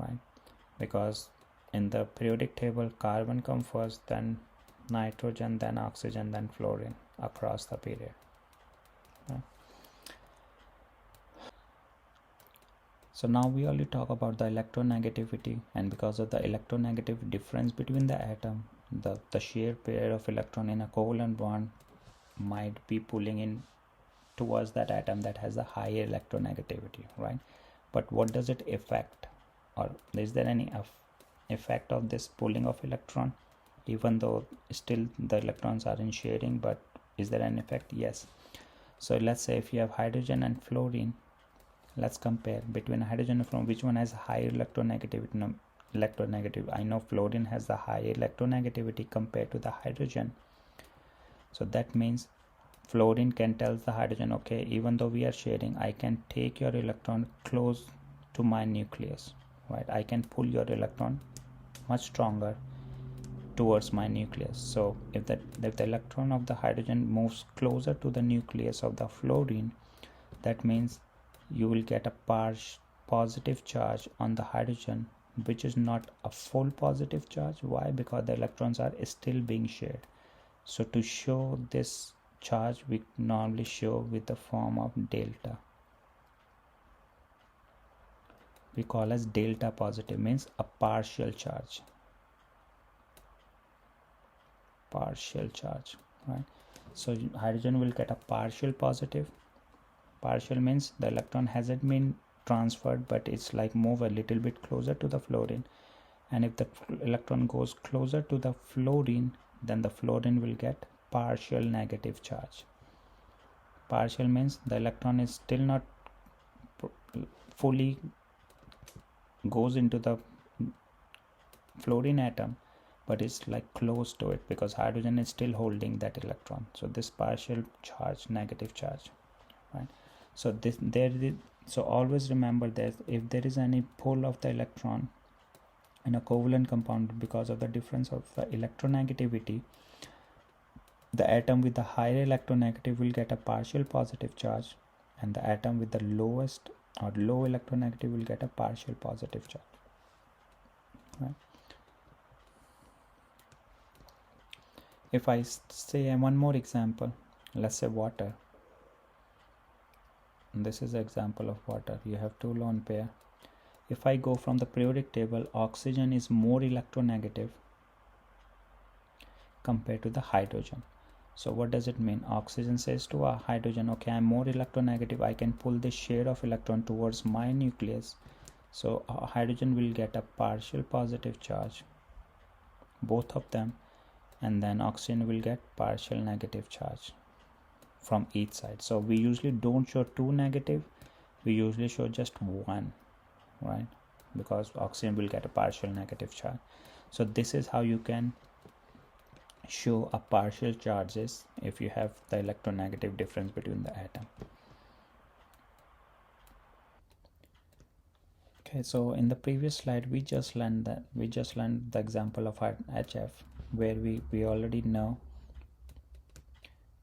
right? Because in the periodic table, carbon comes first, then nitrogen, then oxygen, then fluorine across the period. So now we only talk about the electronegativity, and because of the electronegative difference between the atom, the shear pair of electron in a covalent bond might be pulling in towards that atom that has a higher electronegativity, right? But what does it affect, or is there any effect of this pulling of electron? Even though still the electrons are in sharing, but is there an effect? Yes. So let's say if you have hydrogen and fluorine, let's compare between hydrogen and fluorine, which one has higher electronegativity. I know fluorine has the higher electronegativity compared to the hydrogen. So that means fluorine can tell the hydrogen, okay, even though we are sharing, I can take your electron close to my nucleus, right? I can pull your electron much stronger towards my nucleus. So if the electron of the hydrogen moves closer to the nucleus of the fluorine, that means you will get a positive charge on the hydrogen, which is not a full positive charge. Why? Because the electrons are still being shared. So to show this charge, we normally show with the form of delta. We call as delta positive, means a partial charge. Partial charge, right? So hydrogen will get a partial positive. Partial means the electron hasn't been transferred, but it's like move a little bit closer to the fluorine. And if the electron goes closer to the fluorine, then the fluorine will get partial negative charge. Partial means the electron is still not fully goes into the fluorine atom, but it's like close to it, because hydrogen is still holding that electron. So this partial charge, negative charge, right? So so always remember that if there is any pull of the electron in a covalent compound, because of the difference of the electronegativity, the atom with the higher electronegativity will get a partial positive charge, and the atom with the lowest or low electronegativity will get a partial positive charge, right? If I say one more example, let's say water. This is an example of water. You have two lone pair. If I go from the periodic table, oxygen is more electronegative compared to the hydrogen. So what does it mean? Oxygen says to a hydrogen, okay, I'm more electronegative, I can pull this share of electron towards my nucleus. So hydrogen will get a partial positive charge, both of them, and then oxygen will get partial negative charge from each side. So we usually don't show two negative, we usually show just one, right? Because oxygen will get a partial negative charge. So this is how you can show a partial charges if you have the electronegative difference between the atom. Okay, so in the previous slide we just learned the example of HF, where we already know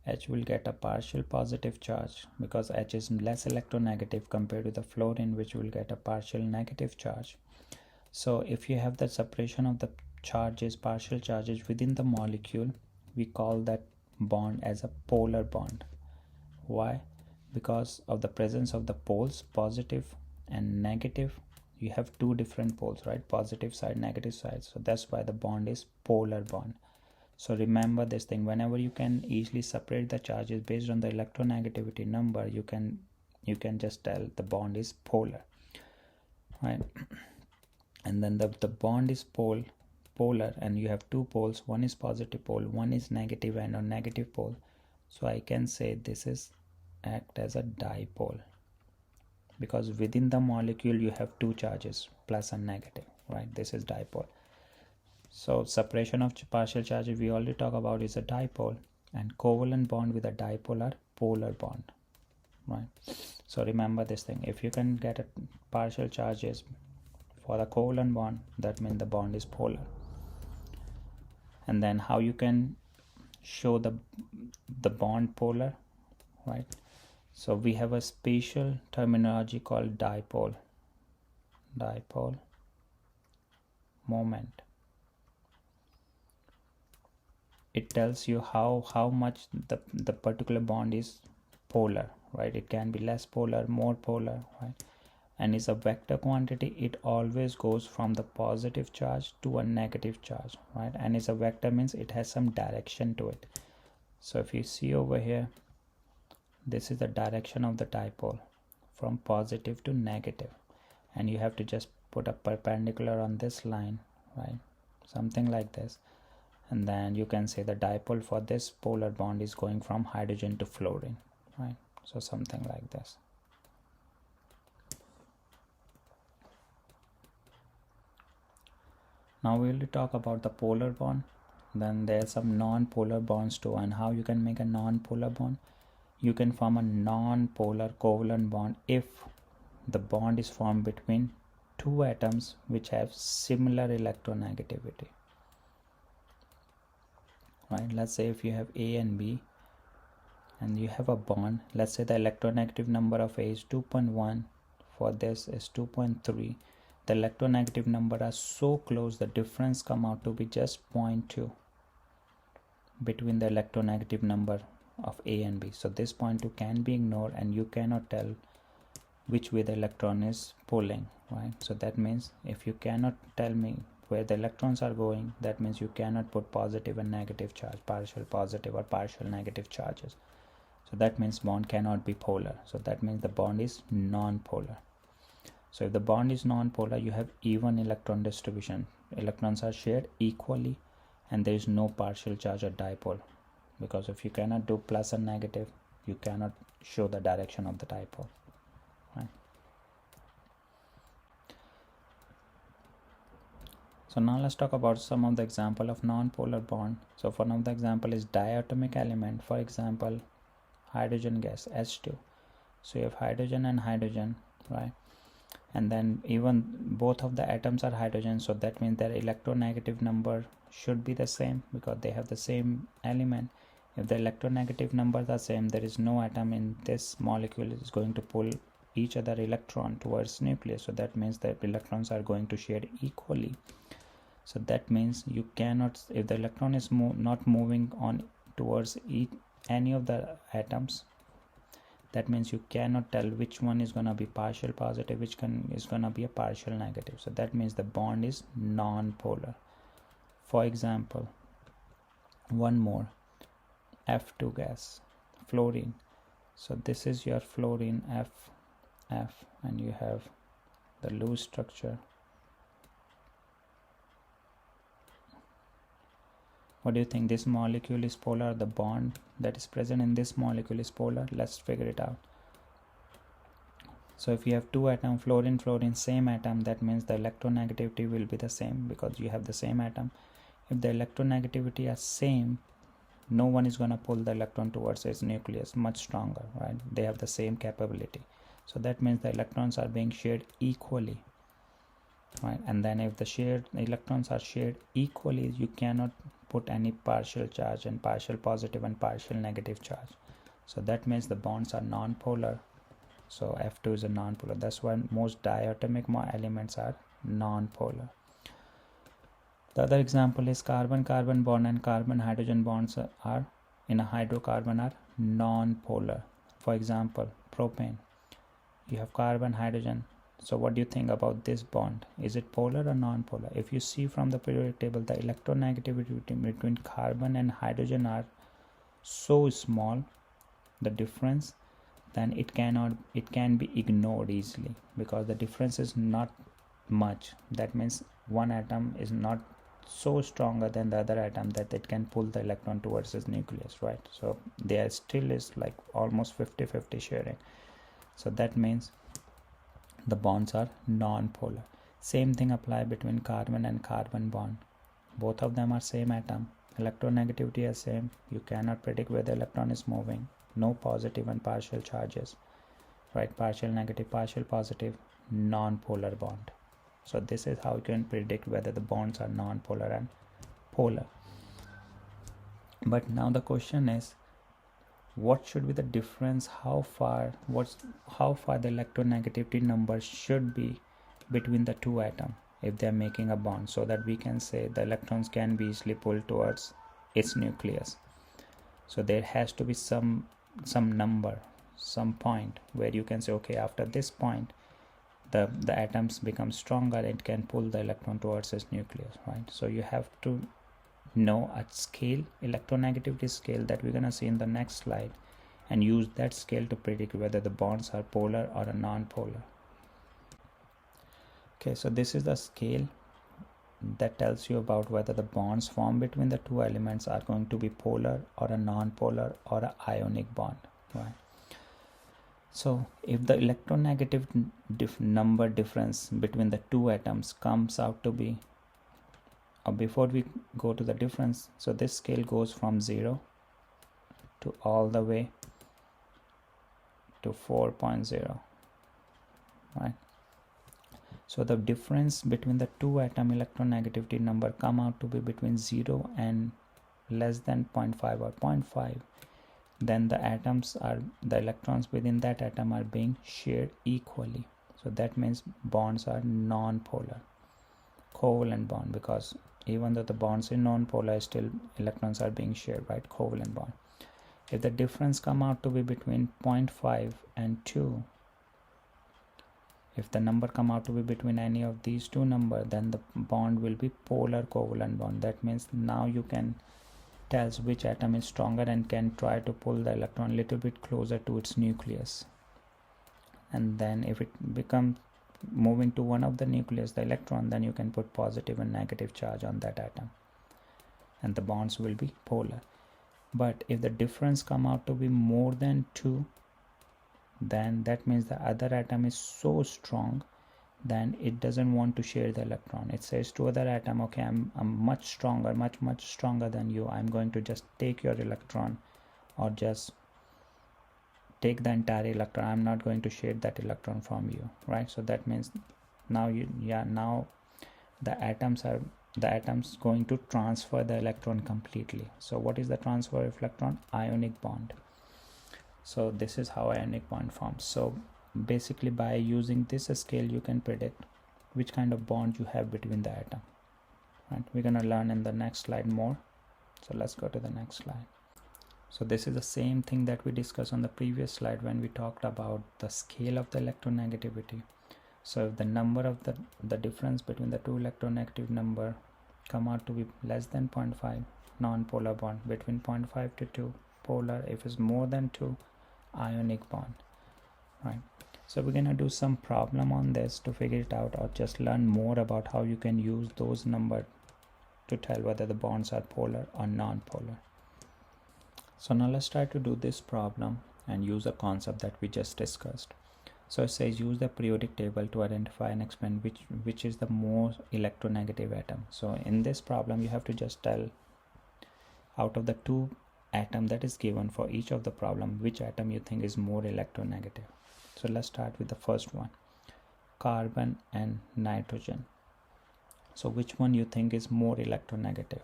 H will get a partial positive charge because H is less electronegative compared to the fluorine, which will get a partial negative charge. So if you have the separation of the charges, partial charges within the molecule, we call that bond as a polar bond. Why? Because of the presence of the poles, positive and negative. You have two different poles, right? Positive side, negative side. So that's why the bond is polar bond. So remember this thing, whenever you can easily separate the charges based on the electronegativity number, you can just tell the bond is polar, right? And then the bond is polar, and you have two poles, one is positive pole, one is negative and a negative pole. So I can say this is act as a dipole, because within the molecule you have two charges, plus and negative, right? This is dipole. So separation of partial charges we already talk about is a dipole, and covalent bond with a dipole are polar bond, right? So remember this thing, if you can get a partial charges for the covalent bond, that means the bond is polar. And then how you can show the bond polar, right? So we have a special terminology called dipole moment. It tells you how much the particular bond is polar, right? It can be less polar, more polar, right? And is a vector quantity. It always goes from the positive charge to a negative charge, right? And is a vector means it has some direction to it. So if you see over here, this is the direction of the dipole from positive to negative, and you have to just put a perpendicular on this line, right? Something like this. And then you can say the dipole for this polar bond is going from hydrogen to fluorine, right? So something like this. Now we will talk about the polar bond. Then there are some non-polar bonds too, and how you can make a non-polar bond. You can form a non-polar covalent bond if the bond is formed between two atoms which have similar electronegativity, right? Let's say if you have A and B and you have a bond, let's say the electronegative number of A is 2.1, for this is 2.3. The electronegative number are so close, the difference come out to be just 0.2 between the electronegative number of A and B. So this 0.2 can be ignored, and you cannot tell which way the electron is pulling, right? So that means if you cannot tell me where the electrons are going, that means you cannot put positive and negative charge, partial positive or partial negative charges. So that means bond cannot be polar. So that means the bond is non-polar. So if the bond is non-polar, you have even electron distribution. Electrons are shared equally, and there is no partial charge or dipole, because if you cannot do plus and negative, you cannot show the direction of the dipole, right? So now let's talk about some of the example of non-polar bond. So one of the example is diatomic element. For example, hydrogen gas H2. So you have hydrogen and hydrogen, right? And then even both of the atoms are hydrogen, so that means their electronegative number should be the same because they have the same element. If the electronegative numbers are same, there is no atom in this molecule is going to pull each other electron towards nucleus. So that means that electrons are going to share equally. So that means you cannot, if the electron is not moving on towards any of the atoms, that means you cannot tell which one is going to be partial positive, which is going to be a partial negative. So that means the bond is non-polar. For example, one more, F2 gas, fluorine. So this is your fluorine F, and you have the loose structure. What do you think? This molecule is polar? The bond that is present in this molecule is polar? Let's figure it out. So if you have two atoms, fluorine, fluorine, same atom, that means the electronegativity will be the same because you have the same atom. If the electronegativity are same, no one is going to pull the electron towards its nucleus much stronger, right? They have the same capability. So that means the electrons are being shared equally, right? And then if the electrons are shared equally, you cannot put any partial charge and partial positive and partial negative charge. So that means the bonds are non-polar. So F2 is a non-polar. That's why most diatomic elements are non-polar. The other example is carbon-carbon bond and carbon-hydrogen bonds are in a hydrocarbon are non-polar. For example, propane. You have carbon, hydrogen. So what do you think about this bond? Is it polar or non-polar? If you see from the periodic table, the electronegativity between carbon and hydrogen are so small, the difference, then it can be ignored easily because the difference is not much. That means one atom is not so stronger than the other atom that it can pull the electron towards its nucleus, right? So there still is like almost 50-50 sharing. So that means the bonds are non-polar. Same thing apply between carbon and carbon bond. Both of them are same atom. Electronegativity is same. You cannot predict where the electron is moving. No positive and partial charges, right? Partial negative, partial positive, non-polar bond. So this is how you can predict whether the bonds are non-polar and polar. But now the question is, what should be the difference? How far the electronegativity number should be between the two atoms if they are making a bond, so that we can say the electrons can be easily pulled towards its nucleus. So there has to be some number, some point where you can say, okay, after this point the atoms become stronger and can pull the electron towards its nucleus, right? So you have to know a scale, electronegativity scale, that we're gonna see in the next slide, and use that scale to predict whether the bonds are polar or a non-polar. Okay, so this is the scale that tells you about whether the bonds formed between the two elements are going to be polar or a non-polar or an ionic bond, right? So if the electronegative number difference between the two atoms comes out to be, before we go to the difference, so this scale goes from 0 to all the way to 4.0, right? So the difference between the two atom electronegativity number come out to be between 0 and less than 0.5 or 0.5. Then the electrons within that atom are being shared equally. So that means bonds are non-polar, covalent bond, because even though the bonds are non-polar, still electrons are being shared, right? Covalent bond. If the difference come out to be between 0.5 and 2, if the number come out to be between any of these two numbers, then the bond will be polar covalent bond. That means now you can tell which atom is stronger and can try to pull the electron a little bit closer to its nucleus. And then if it becomes moving to one of the nucleus, the electron, then you can put positive and negative charge on that atom and the bonds will be polar. But if the difference come out to be more than 2, then that means the other atom is so strong then it doesn't want to share the electron. It says to other atom, okay, I'm much stronger, much stronger than you. I'm going to just take your electron or just take the entire electron. I'm not going to share that electron from you, right? So that means now now the atoms going to transfer the electron completely. So what is the transfer of electron? Ionic bond. So this is how ionic bond forms. So basically by using this scale you can predict which kind of bond you have between the atom, right? We're gonna learn in the next slide more. So let's go to the next slide. So this is the same thing that we discussed on the previous slide when we talked about the scale of the electronegativity. So if the number of the difference between the two electronegative number come out to be less than 0.5, non-polar bond. Between 0.5 to 2, polar. If it's more than 2, ionic bond, right? So we're gonna do some problem on this to figure it out, or just learn more about how you can use those numbers to tell whether the bonds are polar or non-polar. So now let's try to do this problem and use a concept that we just discussed. So it says use the periodic table to identify and explain which is the most electronegative atom. So in this problem you have to just tell out of the two atom that is given for each of the problem which atom you think is more electronegative. So let's start with the first one, carbon and nitrogen. So which one you think is more electronegative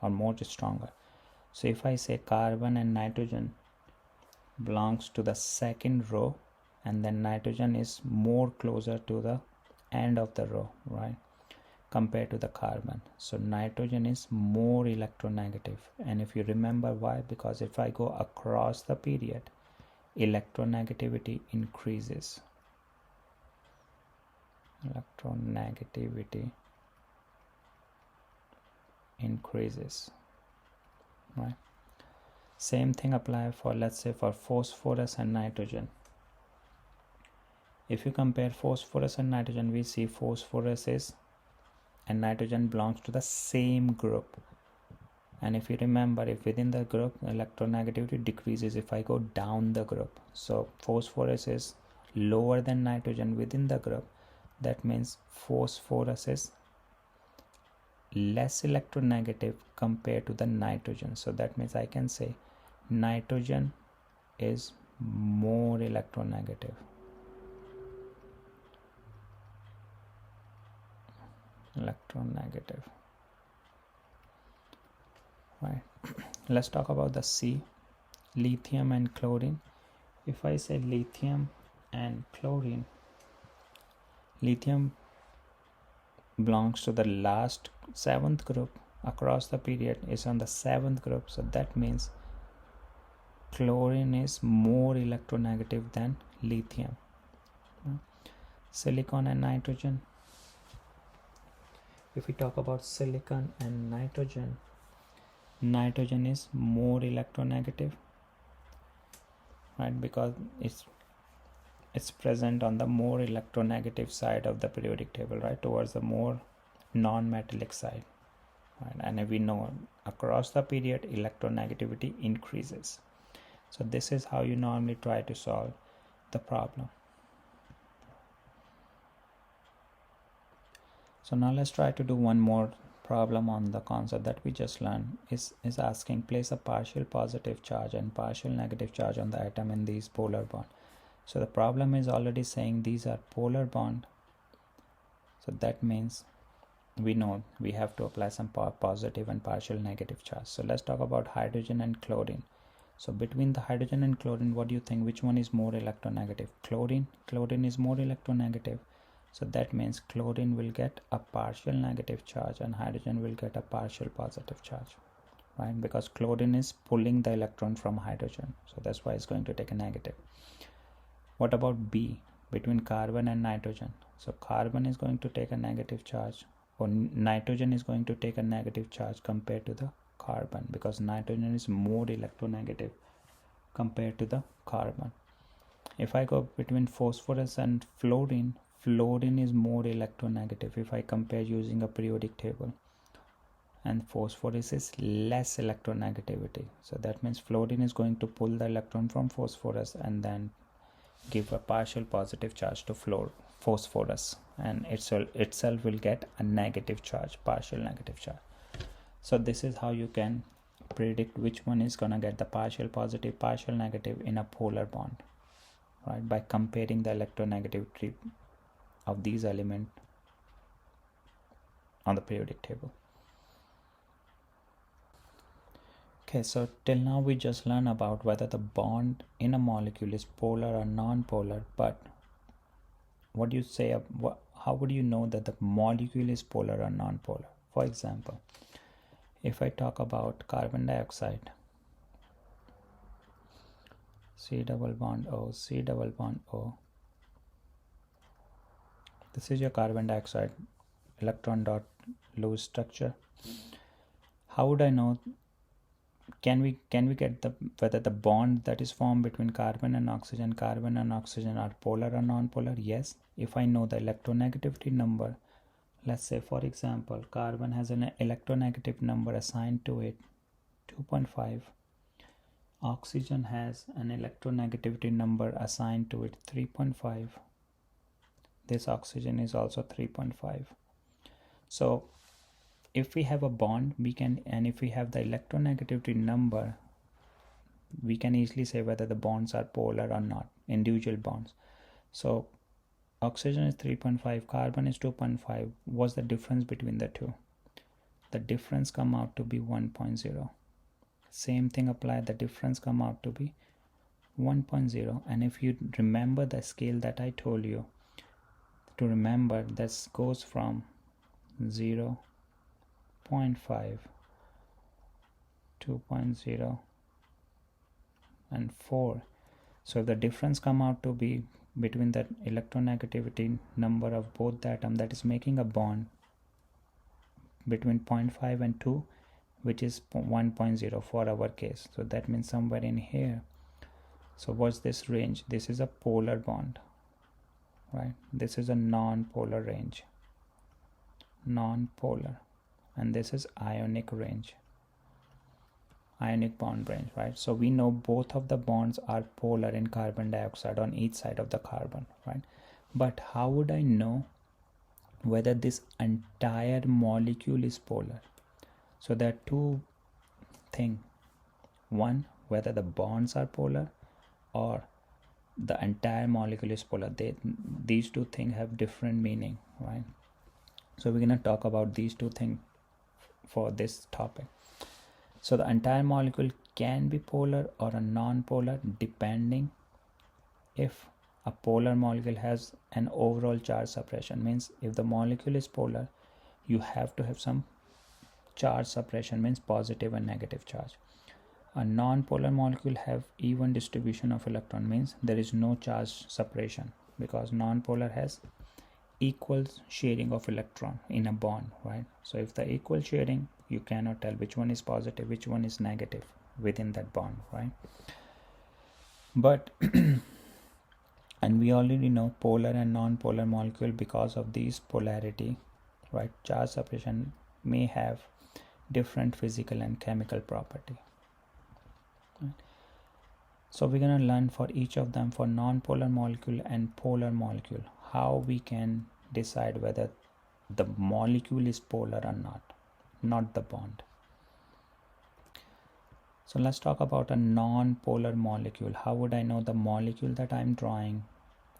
or more stronger? So if I say carbon and nitrogen belongs to the second row, and then nitrogen is more closer to the end of the row, right, compared to the carbon. So nitrogen is more electronegative. And if you remember why, because if I go across the period, electronegativity increases. Electronegativity increases, right? Same thing apply for, let's say, for phosphorus and nitrogen. If you compare phosphorus and nitrogen, we see phosphorus is and nitrogen belongs to the same group. And if you remember, if within the group electronegativity decreases if I go down the group. So phosphorus is lower than nitrogen within the group. That means phosphorus is less electronegative compared to the nitrogen. So that means I can say nitrogen is more electronegative. Electronegative, right? Let's talk about the C, lithium and chlorine. If I say lithium and chlorine, lithium belongs to the last 7th group across the period, is on the 7th group. So that means chlorine is more electronegative than lithium. Silicon and nitrogen. If we talk about silicon and nitrogen, nitrogen is more electronegative, right, because it's present on the more electronegative side of the periodic table, right, towards the more non-metallic side, right? And we know across the period electronegativity increases. So this is how you normally try to solve the problem. So now let's try to do one more problem on the concept that we just learned. Is asking place a partial positive charge and partial negative charge on the atom in these polar bond. So the problem is already saying these are polar bond. So that means we know we have to apply some positive and partial negative charge. So let's talk about hydrogen and chlorine. So between the hydrogen and chlorine, what do you think? Which one is more electronegative? Chlorine. Chlorine is more electronegative. So that means chlorine will get a partial negative charge and hydrogen will get a partial positive charge, right? Because chlorine is pulling the electron from hydrogen. So that's why it's going to take a negative. What about B, between carbon and nitrogen? So carbon is going to take a negative charge, or nitrogen is going to take a negative charge compared to the carbon, because nitrogen is more electronegative compared to the carbon. If I go between phosphorus and fluorine, fluorine is more electronegative if I compare using a periodic table, and phosphorus is less electronegativity. So that means fluorine is going to pull the electron from phosphorus and then give a partial positive charge to phosphorus, and itself will get a negative charge, partial negative charge. So this is how you can predict which one is gonna get the partial positive, partial negative in a polar bond, right, by comparing the electronegativity of these elements on the periodic table. Okay, so till now we just learned about whether the bond in a molecule is polar or non-polar, but what do you say, how would you know that the molecule is polar or non-polar? For example, if I talk about carbon dioxide, C double bond O, C double bond O. This is your carbon dioxide electron dot Lewis structure. How would I know can we get the whether the bond that is formed between carbon and oxygen are polar or non-polar? Yes, if I know the electronegativity number. Let's say, for example, carbon has an electronegative number assigned to it 2.5. Oxygen has an electronegativity number assigned to it 3.5. This oxygen is also 3.5. So if we have a bond, we can, and if we have the electronegativity number, we can easily say whether the bonds are polar or not, individual bonds. So oxygen is 3.5, carbon is 2.5. What's the difference between the two? The difference come out to be 1.0. Same thing apply, the difference come out to be 1.0. And if you remember the scale that I told you, to remember, this goes from 0.5, 2.0 and 4. So if the difference come out to be between the electronegativity number of both the atom that is making a bond between 0.5 and 2, which is 1.0 for our case, so that means somewhere in here. So what's this range? This is a polar bond, right? This is a non-polar range, non-polar, and this is ionic range, ionic bond range, right? So we know both of the bonds are polar in carbon dioxide on each side of the carbon, right? But how would I know whether this entire molecule is polar? So there are two things. One, whether the bonds are polar or the entire molecule is polar. These two things have different meaning, right? So we're going to talk about these two things for this topic. So the entire molecule can be polar or a non-polar depending if a polar molecule has an overall charge separation. Means if the molecule is polar, you have to have some charge separation, means positive and negative charge. A non-polar molecule have even distribution of electron, means there is no charge separation, because non-polar has equal sharing of electron in a bond, right? So if the equal sharing, you cannot tell which one is positive, which one is negative within that bond, right? But and we already know polar and non-polar molecule, because of these polarity, right, charge separation may have different physical and chemical property. Right? So we're going to learn for each of them, for non-polar molecule and polar molecule, how we can decide whether the molecule is polar or not the bond. So let's talk about a non-polar molecule. How would I know the molecule that I'm drawing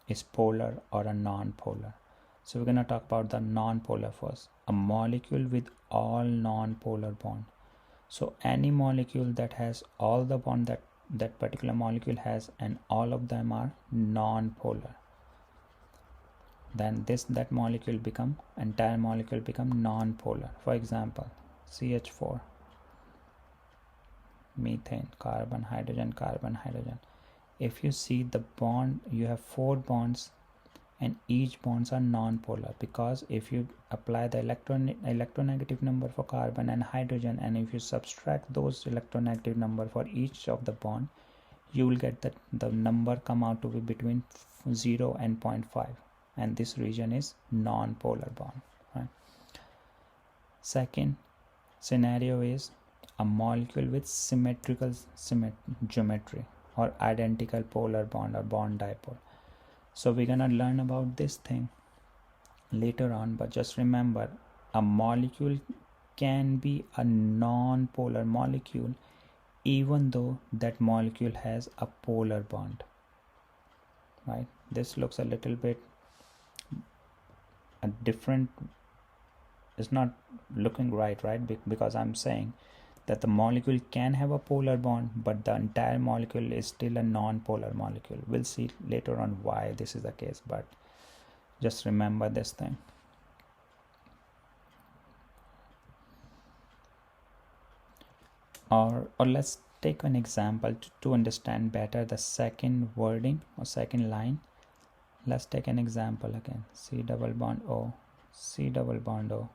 is polar or a non-polar? So we're going to talk about the non-polar first. A molecule with all non-polar bond. So any molecule that has all the bond that particular molecule has, and all of them are non-polar, then that molecule become, entire molecule become non-polar. For example, CH4, methane, carbon, hydrogen, carbon, hydrogen. If you see the bond, you have 4 bonds, and each bonds are non-polar, because if you apply the electronegative number for carbon and hydrogen, and if you subtract those electronegative number for each of the bond, you will get that the number come out to be between 0 and 0.5, and this region is non-polar bond, right? Second scenario is a molecule with symmetrical geometry or identical polar bond or bond dipole. So we're gonna learn about this thing later on, but just remember, a molecule can be a non-polar molecule even though that molecule has a polar bond, right? This looks a little bit different, it's not looking right, because I'm saying that the molecule can have a polar bond, but the entire molecule is still a non-polar molecule. We'll see later on why this is the case, but just remember this thing. Or let's take an example to understand better the second wording or second line. Let's take an example again. C double bond O, C double bond O.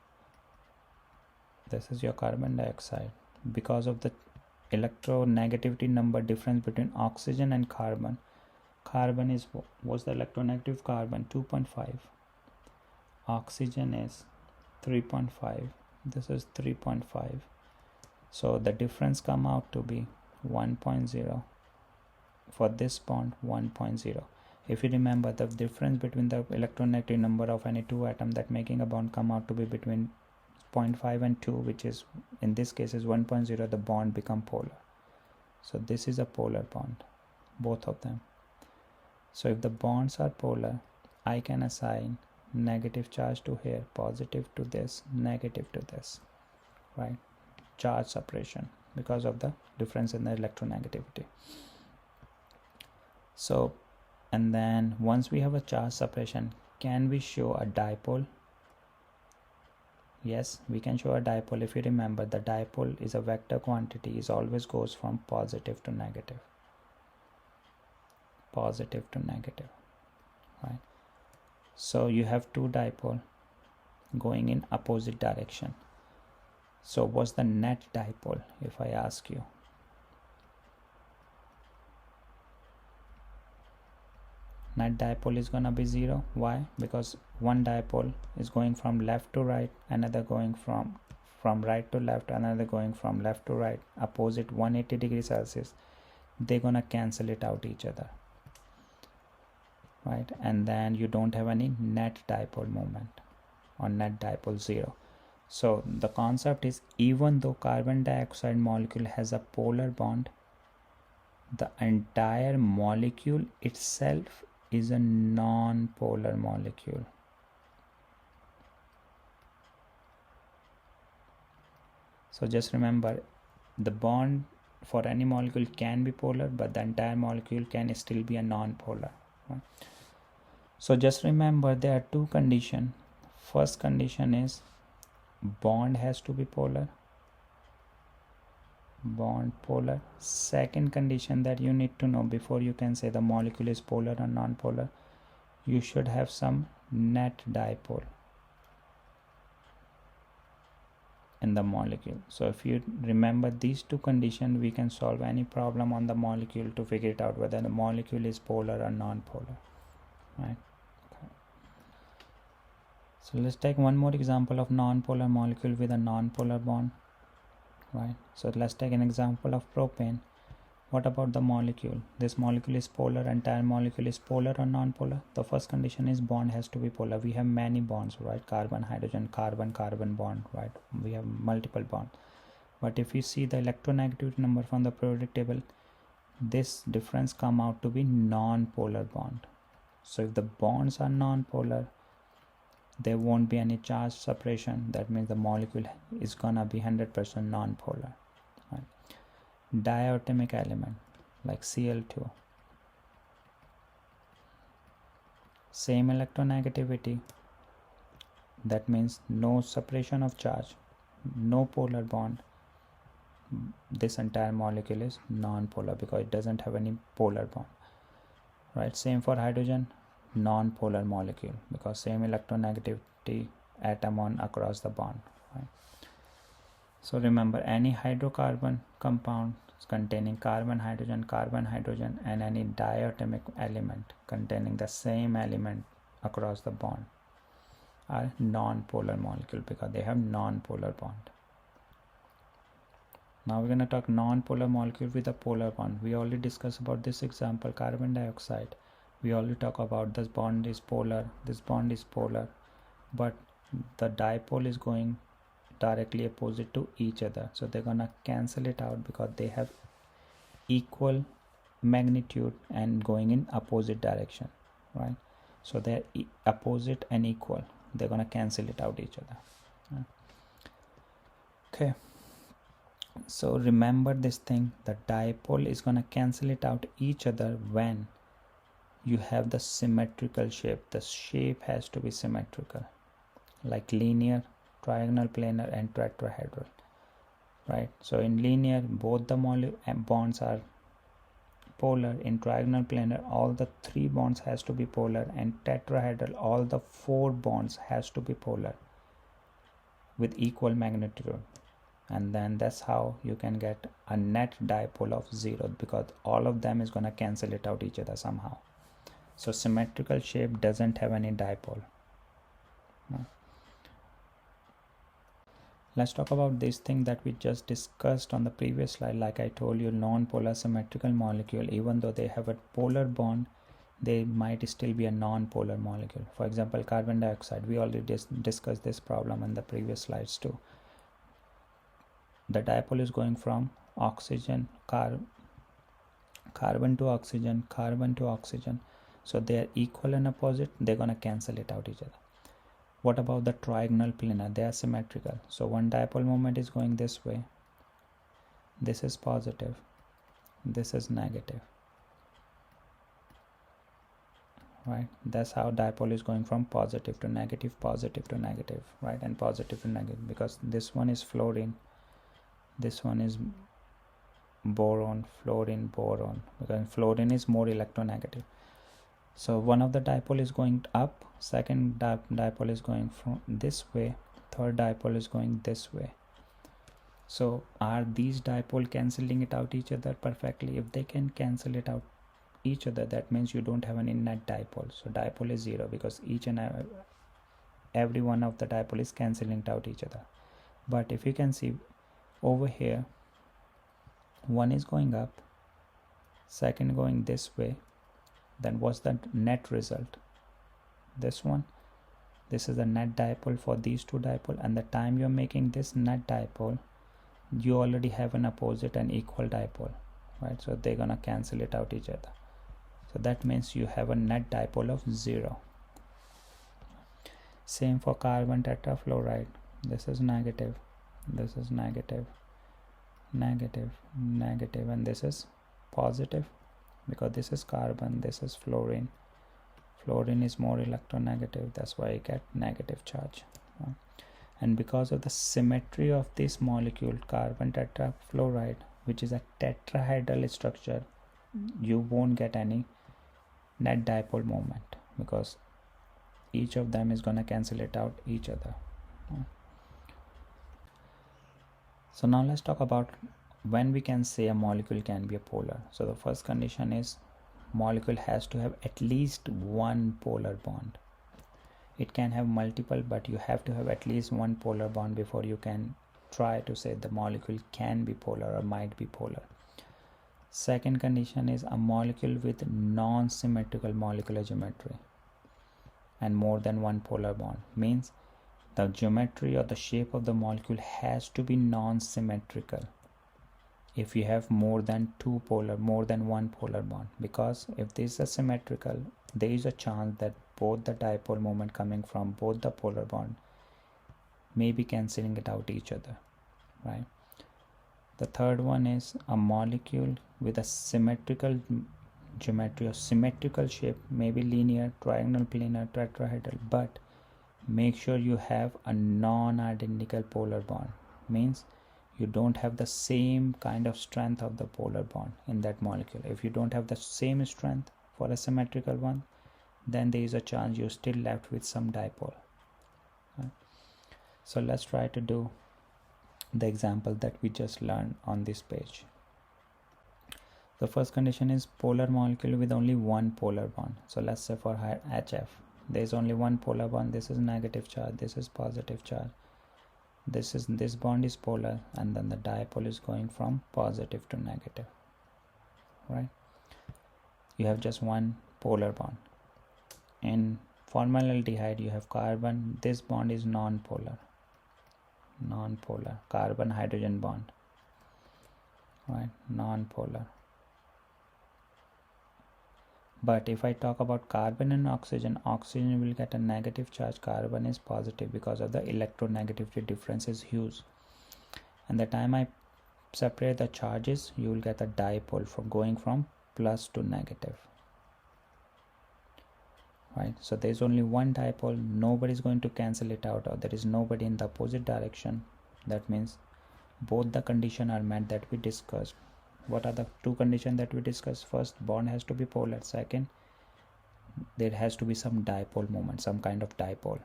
This is your carbon dioxide. Because of the electronegativity number difference between oxygen and carbon. Carbon is, what's the electronegative carbon? 2.5. Oxygen is 3.5. This is 3.5. So the difference come out to be 1.0. For this bond, 1.0. If you remember, the difference between the electronegative number of any two atoms that making a bond come out to be between 0.5 and 2, which is in this case is 1.0. The bond become polar. So this is a polar bond, both of them. So if the bonds are polar, I can assign negative charge to here, positive to this, negative to this, right? Charge separation because of the difference in the electronegativity. So, and then once we have a charge separation, can we show a dipole? Yes, we can show a dipole. If you remember, the dipole is a vector quantity, it always goes from positive to negative. Positive to negative, right? So you have two dipole going in opposite direction. So what's the net dipole if I ask you? Net dipole is gonna be 0. Why? Because one dipole is going from left to right, another going from right to left, another going from left to right, opposite 180 degrees Celsius. They're gonna cancel it out each other, right? And then you don't have any net dipole moment, or net dipole 0. So the concept is, even though carbon dioxide molecule has a polar bond, the entire molecule itself is a non-polar molecule. So just remember, the bond for any molecule can be polar, but the entire molecule can still be a non-polar, right? So just remember, there are two conditions. First condition is bond has to be polar, bond polar. Second condition that you need to know before you can say the molecule is polar or non-polar, you should have some net dipole in the molecule. So if you remember these two conditions, we can solve any problem on the molecule to figure it out whether the molecule is polar or non-polar, right? Okay. So let's take one more example of non-polar molecule with a non-polar bond, right? So let's take an example of propane. What about the molecule? This molecule is polar, entire molecule is polar or non-polar? The first condition is bond has to be polar. We have many bonds, right? Carbon, hydrogen, carbon, carbon bond, right? We have multiple bonds. But if you see the electronegativity number from the periodic table, this difference come out to be non-polar bond. So if the bonds are non-polar, there won't be any charge separation. That means the molecule is gonna be 100% non-polar, right? Diatomic element like Cl2, same electronegativity, that means no separation of charge, no polar bond. This entire molecule is non-polar because it doesn't have any polar bond, right? Same for hydrogen, non-polar molecule because same electronegativity atom on across the bond, right? So remember, any hydrocarbon compound containing carbon, hydrogen, and any diatomic element containing the same element across the bond are non-polar molecule because they have non-polar bond. Now we're going to talk non-polar molecule with a polar bond. We already discussed about this example, carbon dioxide. We already talk about this bond is polar, this bond is polar, but the dipole is going directly opposite to each other, so they're gonna cancel it out because they have equal magnitude and going in opposite direction, right? So they're opposite and equal, they're gonna cancel it out each other, right? Okay, so remember this thing, the dipole is gonna cancel it out each other when you have the symmetrical shape. The shape has to be symmetrical, like linear, trigonal, planar, and tetrahedral, right? So in linear, both the bonds are polar. In trigonal, planar, all the three bonds has to be polar, and tetrahedral, all the four bonds has to be polar with equal magnitude, and then that's how you can get a net dipole of 0, because all of them is going to cancel it out each other somehow. So symmetrical shape doesn't have any dipole. Let's talk about this thing that we just discussed on the previous slide. Like I told you, non-polar symmetrical molecule, even though they have a polar bond, they might still be a non-polar molecule. For example, carbon dioxide, we already discussed this problem in the previous slides too. The dipole is going from oxygen, carbon to oxygen, carbon to oxygen. So they are equal and opposite, they're going to cancel it out each other. What about the trigonal planar? They are symmetrical. So one dipole moment is going this way. This is positive. This is negative. Right? That's how dipole is going from positive to negative, right? And positive to negative, because this one is fluorine. This one is boron, fluorine, boron, because fluorine is more electronegative. So one of the dipole is going up, second dipole is going from this way, third dipole is going this way. So are these dipole cancelling it out each other perfectly? If they can cancel it out each other, that means you don't have any net dipole. So dipole is 0, because each and every one of the dipole is cancelling it out each other. But if you can see over here, one is going up, second going this way, then what's the net result? This one. This is the net dipole for these two dipole, and the time you're making this net dipole, you already have an opposite and equal dipole, right? So they're gonna cancel it out each other. So that means you have a net dipole of 0. Same for carbon tetrafluoride. This is negative, this is negative, negative, negative, and this is positive, because this is carbon, this is fluorine. Fluorine is more electronegative, that's why you get negative charge. And because of the symmetry of this molecule, carbon tetrafluoride, which is a tetrahedral structure, you won't get any net dipole moment, because each of them is going to cancel it out each other. So now let's talk about when we can say a molecule can be a polar. So the first condition is molecule has to have at least one polar bond. It can have multiple, but you have to have at least one polar bond before you can try to say the molecule can be polar or might be polar. Second condition is a molecule with non-symmetrical molecular geometry and more than one polar bond. Means the geometry or the shape of the molecule has to be non-symmetrical if you have more than one polar bond, because if this is symmetrical, there is a chance that both the dipole moment coming from both the polar bond may be cancelling it out each other, right? The third one is a molecule with a symmetrical geometry or symmetrical shape, maybe linear, trigonal, planar, tetrahedral, but make sure you have a non-identical polar bond. Means you don't have the same kind of strength of the polar bond in that molecule. If you don't have the same strength for a symmetrical one, then there is a chance you're still left with some dipole. Right? So let's try to do the example that we just learned on this page. The first condition is polar molecule with only one polar bond. So let's say for HF, there is only one polar bond. This is negative charge, this is positive charge. This bond is polar, and then the dipole is going from positive to negative, right? You have just one polar bond. In formaldehyde, you have carbon. This bond is non-polar, carbon hydrogen bond, right? Non-polar. But if I talk about carbon and oxygen will get a negative charge, carbon is positive, because of the electronegativity difference is huge. And the time I separate the charges, you will get a dipole from going from plus to negative, right? So there is only one dipole, nobody is going to cancel it out, or there is nobody in the opposite direction. That means both the conditions are met that we discussed. What are the two conditions that we discussed? First, bond has to be polar. Second, there has to be some dipole moment, some kind of dipole,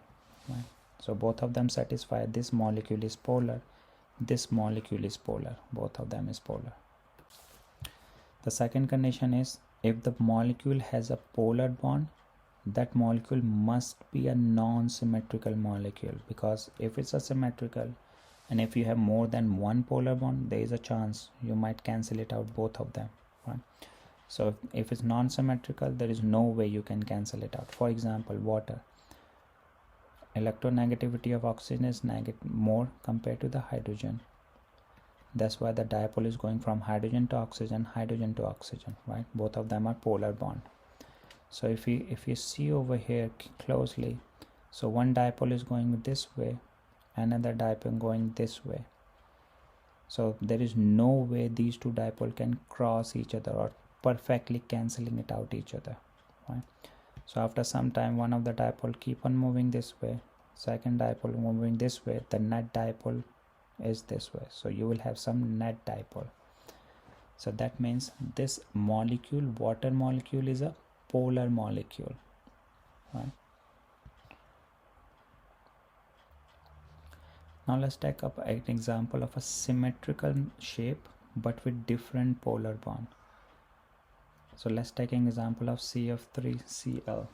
right? So both of them satisfy. This molecule is polar, this molecule is polar, both of them is polar. The second condition is if the molecule has a polar bond, that molecule must be a non-symmetrical molecule, because if it's a symmetrical and if you have more than one polar bond, there is a chance you might cancel it out, both of them, right? So if it's non-symmetrical, there is no way you can cancel it out. For example, water, electronegativity of oxygen is more compared to the hydrogen. That's why the dipole is going from hydrogen to oxygen, right? Both of them are polar bond. So if you see over here closely, so one dipole is going this way, another dipole going this way. So there is no way these two dipole can cross each other or perfectly cancelling it out each other, right? So after some time, one of the dipole keep on moving this way, second dipole moving this way, the net dipole is this way. So you will have some net dipole. So that means this molecule, water molecule, is a polar molecule, right? Now let's take up an example of a symmetrical shape but with different polar bond. So let's take an example of CF3Cl.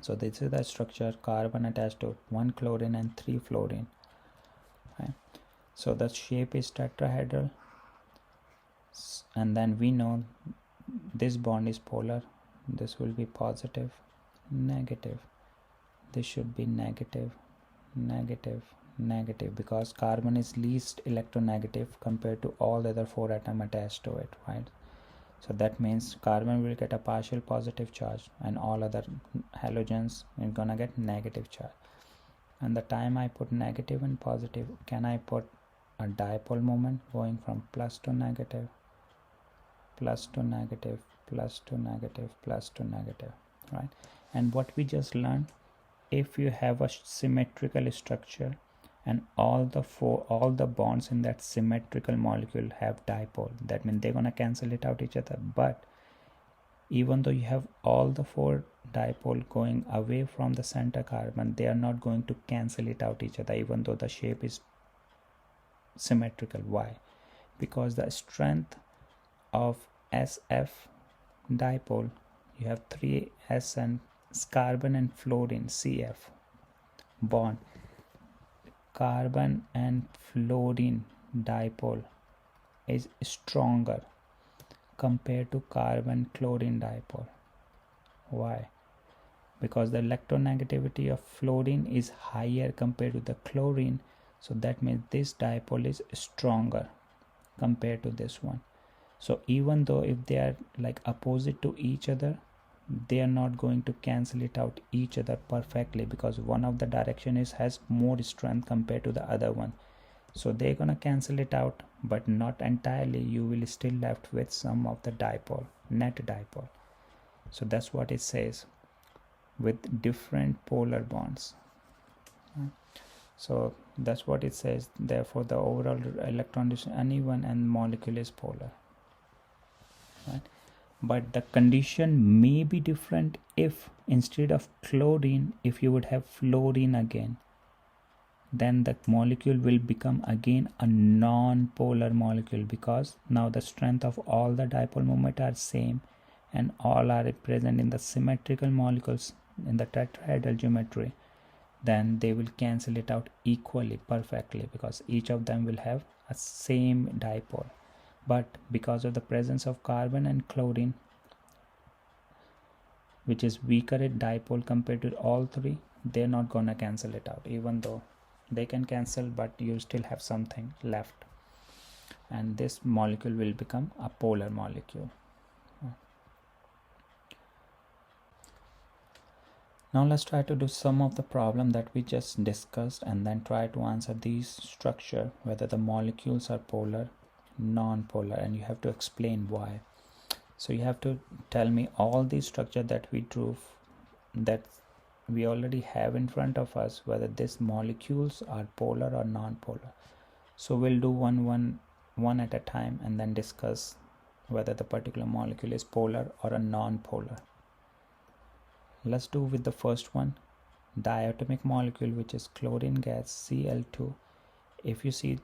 So this is the structure, carbon attached to 1 chlorine and 3 fluorine, right? So the shape is tetrahedral, and then we know this bond is polar. This will be positive, negative. This should be negative, negative, negative, because carbon is least electronegative compared to all the other 4 atoms attached to it, right? So that means carbon will get a partial positive charge and all other halogens are gonna get negative charge. And the time I put negative and positive, can I put a dipole moment going from plus to negative, plus to negative, plus to negative, plus to negative, right? And what we just learned, if you have a symmetrical structure and all the bonds in that symmetrical molecule have dipole, that means they're gonna cancel it out each other. But even though you have all the 4 dipole going away from the center carbon, they are not going to cancel it out each other, even though the shape is symmetrical. Why? Because the strength of SF dipole, you have 3 S and carbon and fluorine CF bond, carbon and fluorine dipole is stronger compared to carbon chlorine dipole. Why? Because the electronegativity of fluorine is higher compared to the chlorine, so that means this dipole is stronger compared to this one. So even though if they are like opposite to each other, they are not going to cancel it out each other perfectly, because one of the direction has more strength compared to the other one. So they're gonna cancel it out, but not entirely. You will still left with some of the dipole, net dipole. So that's what it says, with different polar bonds. So that's what it says. Therefore the overall electron distribution uneven and molecule is polar, right? But the condition may be different if instead of chlorine, if you would have fluorine again, then the molecule will become again a non-polar molecule, because now the strength of all the dipole moment are same and all are present in the symmetrical molecules in the tetrahedral geometry. Then they will cancel it out equally, perfectly, because each of them will have a same dipole. But because of the presence of carbon and chlorine, which is weaker at dipole compared to all 3, they're not gonna cancel it out. Even though they can cancel, but you still have something left, and this molecule will become a polar molecule. Now let's try to do some of the problem that we just discussed, and then try to answer these structure, whether the molecules are polar, non-polar, and you have to explain why. So you have to tell me all these structure that we drew, that we already have in front of us, whether these molecules are polar or non-polar. So we'll do one at a time and then discuss whether the particular molecule is polar or a non-polar. Let's do with the first one, diatomic molecule, which is chlorine gas Cl2 If you see,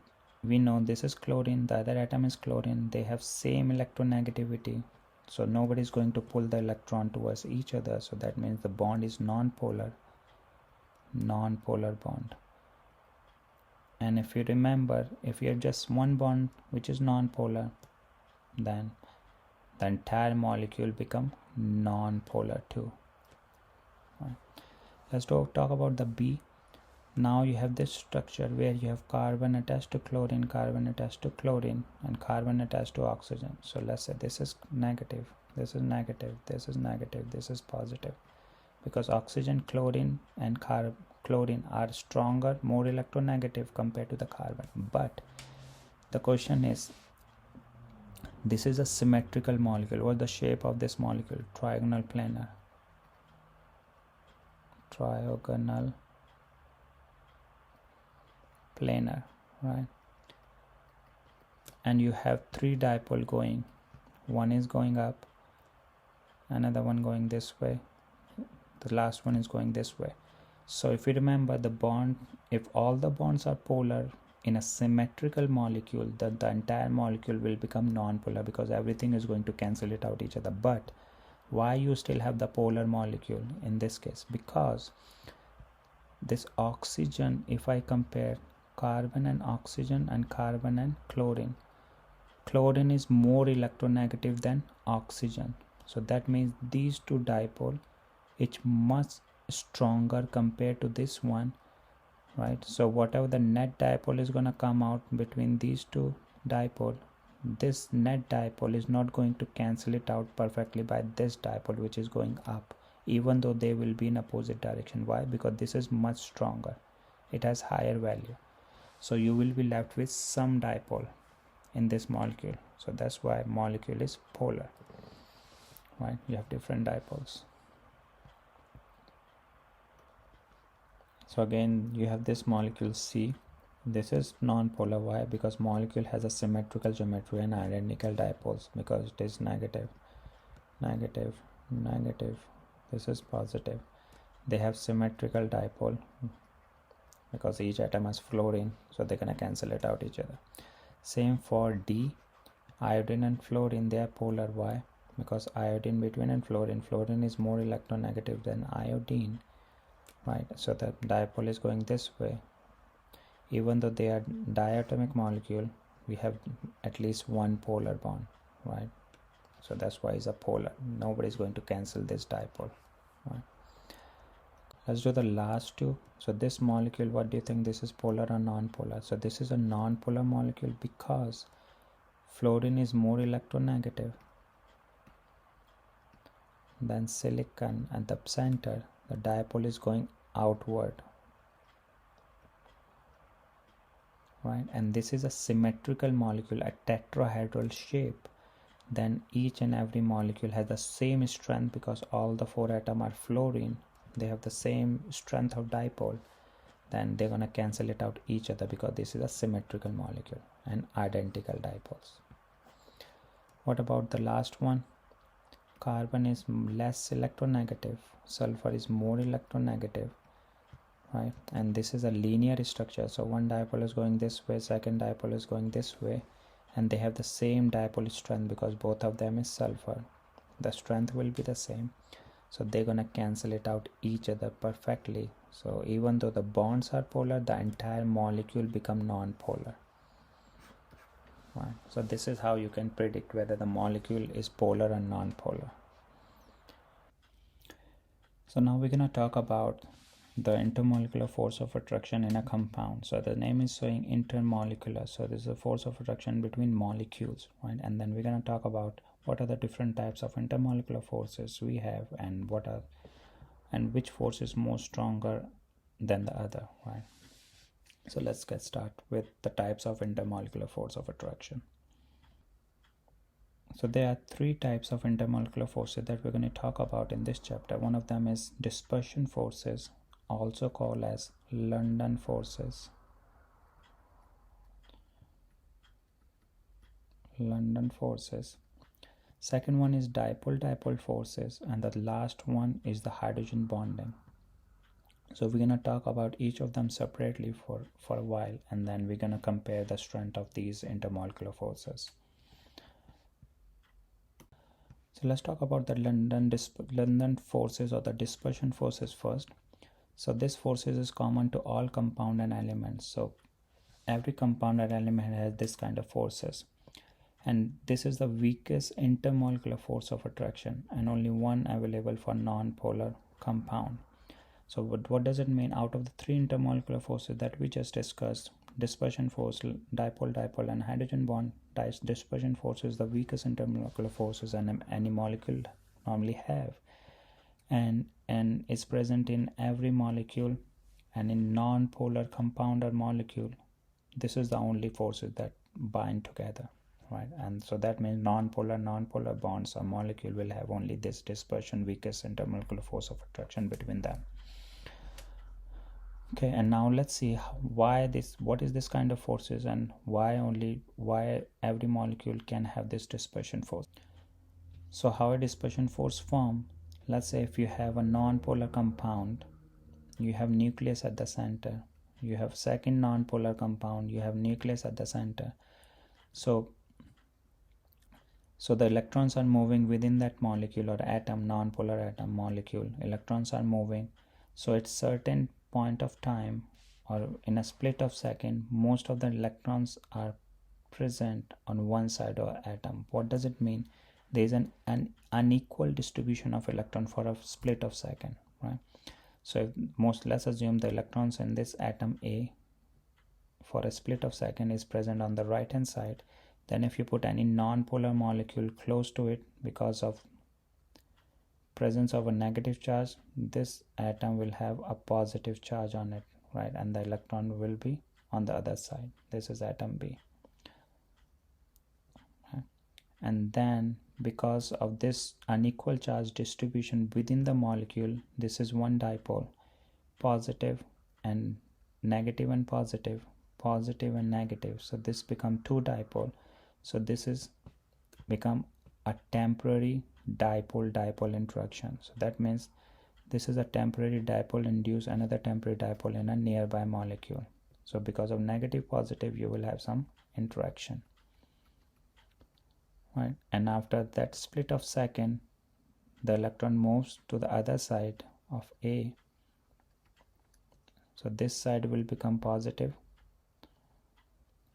we know this is chlorine, the other atom is chlorine, they have same electronegativity, so nobody is going to pull the electron towards each other, so that means the bond is non-polar bond. And if you remember, if you have just one bond which is non-polar, then the entire molecule become non-polar too. Right. Let's talk about the B. Now you have this structure where you have carbon attached to chlorine, carbon attached to chlorine, and carbon attached to oxygen. So let's say this is negative, this is negative, this is negative, this is positive, because oxygen, chlorine, and chlorine are stronger, more electronegative compared to the carbon. But the question is, this is a symmetrical molecule. What's the shape of this molecule? Trigonal planar. Trigonal planar, right? And you have three dipole going. One is going up, another one going this way, the last one is going this way. So if you remember the bond, if all the bonds are polar in a symmetrical molecule, then the entire molecule will become non-polar, because everything is going to cancel it out each other. But why you still have the polar molecule in this case? Because this oxygen, if I compare carbon and oxygen and carbon and chlorine, chlorine is more electronegative than oxygen, so that means these two dipole, it's much stronger compared to this one, right? So whatever the net dipole is going to come out between these two dipole, this net dipole is not going to cancel it out perfectly by this dipole which is going up, even though they will be in opposite direction. Why? Because this is much stronger, it has higher value, so you will be left with some dipole in this molecule. So that's why molecule is polar, right? You have different dipoles. So again you have this molecule C. This is non-polar. Why? Because molecule has a symmetrical geometry and identical dipoles, because it is negative, negative, negative, this is positive. They have symmetrical dipole because each atom has fluorine, so they're gonna cancel it out each other. Same for D. Iodine and fluorine, they are polar. Why? Because iodine between and fluorine is more electronegative than iodine, right? So the dipole is going this way. Even though they are diatomic molecule, we have at least one polar bond, right? So that's why it's a polar. Nobody's going to cancel this dipole, right? Let's do the last two. So this molecule, what do you think, this is polar or non-polar? So this is a non-polar molecule because fluorine is more electronegative than silicon. At the center, the dipole is going outward, right? And this is a symmetrical molecule, a tetrahedral shape. Then each and every molecule has the same strength, because all the four atoms are fluorine, they have the same strength of dipole. Then they're gonna cancel it out each other, because this is a symmetrical molecule and identical dipoles. What about the last one? Carbon is less electronegative, sulfur is more electronegative, right? And this is a linear structure, so one dipole is going this way, second dipole is going this way, and they have the same dipole strength because both of them is sulfur. The strength will be the same, so they're gonna cancel it out each other perfectly. So even though the bonds are polar, the entire molecule become non-polar, right? So this is how you can predict whether the molecule is polar or non-polar. So now we're gonna talk about the intermolecular force of attraction in a compound. So the name is showing intermolecular, so this is a force of attraction between molecules, right? And then we're going to talk about what are the different types of intermolecular forces we have, and and which force is more stronger than the other, right? So let's get started with the types of intermolecular force of attraction. So there are three types of intermolecular forces that we're going to talk about in this chapter. One of them is dispersion forces, also called as London forces. London forces. Second one is dipole-dipole forces, and the last one is the hydrogen bonding. So we're gonna talk about each of them separately for a while, and then we're gonna compare the strength of these intermolecular forces. So let's talk about the London forces or the dispersion forces first. So this forces is common to all compounded elements. So every compounded element has this kind of forces, and this is the weakest intermolecular force of attraction and only one available for non-polar compound. So what does it mean? Out of the three intermolecular forces that we just discussed, dispersion force, dipole and hydrogen bond dispersion force is the weakest intermolecular forces any molecule normally have, and is present in every molecule, and in non-polar compounded molecule this is the only forces that bind together, right? And so that means non-polar bonds or molecule will have only this dispersion weakest intermolecular force of attraction between them. Okay, and now let's see what is this kind of forces, and why every molecule can have this dispersion force. So how a dispersion force form? Let's say if you have a non-polar compound, you have nucleus at the center, you have second non-polar compound, you have nucleus at the center. So the electrons are moving within that molecule or atom, non-polar atom molecule, electrons are moving. So at certain point of time or in a split of second, most of the electrons are present on one side of atom. What does it mean? There is an unequal distribution of electron for a split of second, right? So let's assume the electrons in this atom A for a split of second is present on the right hand side. Then if you put any non-polar molecule close to it, because of presence of a negative charge, this atom will have a positive charge on it, right? And the electron will be on the other side. This is atom B. Okay. And then because of this unequal charge distribution within the molecule, this is one dipole, positive and negative and positive, positive and negative. So this become two dipole. So this is become a temporary dipole interaction. So that means this is a temporary dipole induce another temporary dipole in a nearby molecule. So because of negative positive, you will have some interaction, right? And after that split of second, the electron moves to the other side of A. So this side will become positive,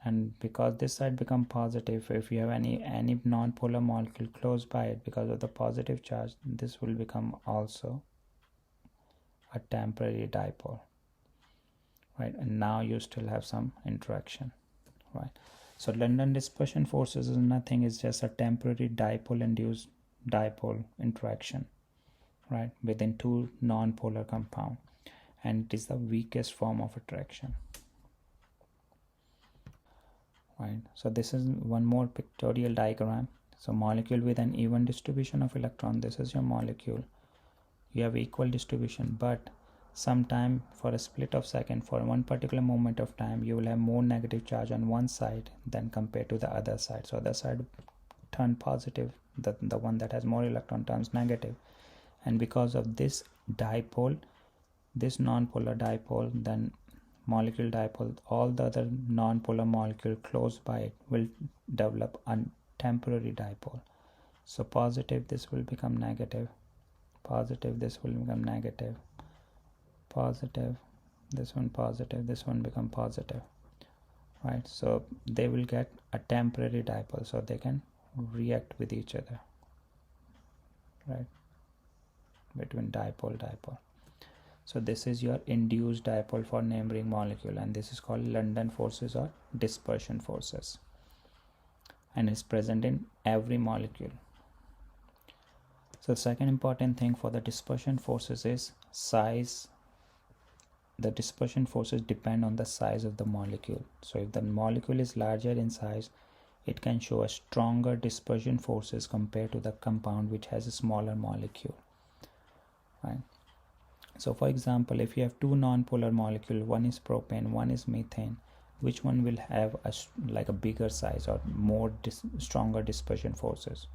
and because this side become positive, if you have any non-polar molecule close by it, because of the positive charge, this will become also a temporary dipole, right? And now you still have some interaction, right? So London dispersion forces is nothing, it's just a temporary dipole induced dipole interaction, right, within two non-polar compound, and it is the weakest form of attraction, right? So this is one more pictorial diagram. So molecule with an even distribution of electron, this is your molecule, you have equal distribution, but sometime for a split of second, for one particular moment of time, you will have more negative charge on one side than compared to the other side. So other side turn positive, the one that has more electron turns negative, and because of this dipole, this non-polar dipole, then molecule dipole, all the other non-polar molecule close by it will develop a temporary dipole. So positive, this will become negative, positive, this will become negative, positive, this one positive, this one become positive, right? So they will get a temporary dipole, so they can react with each other, right, between dipole. So this is your induced dipole for neighboring molecule, and this is called London forces or dispersion forces, and is present in every molecule. So the second important thing for the dispersion forces is size. The dispersion forces depend on the size of the molecule. So if the molecule is larger in size, it can show a stronger dispersion forces compared to the compound which has a smaller molecule, right? So for example, if you have two non-polar molecules, one is propane, one is methane, which one will have a bigger size or more stronger dispersion forces?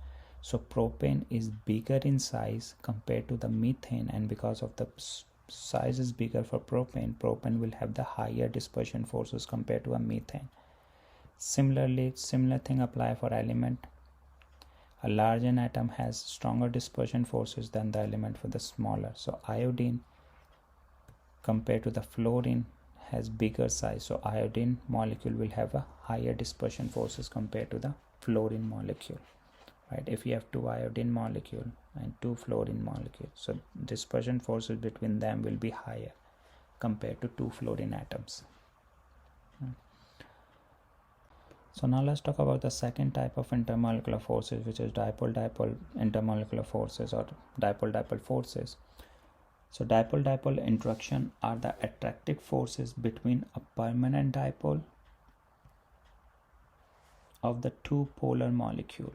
So propane is bigger in size compared to the methane, and because of the size is bigger for propane will have the higher dispersion forces compared to a methane. Similarly, similar thing apply for element. A large atom has stronger dispersion forces than the element for the smaller. So iodine compared to the fluorine has bigger size. So iodine molecule will have a higher dispersion forces compared to the fluorine molecule. Right? If you have two iodine molecule and two fluorine molecules, so dispersion forces between them will be higher compared to two fluorine atoms. So now let's talk about the second type of intermolecular forces, which is dipole-dipole intermolecular forces or dipole-dipole forces. So dipole-dipole interaction are the attractive forces between a permanent dipole of the two polar molecule.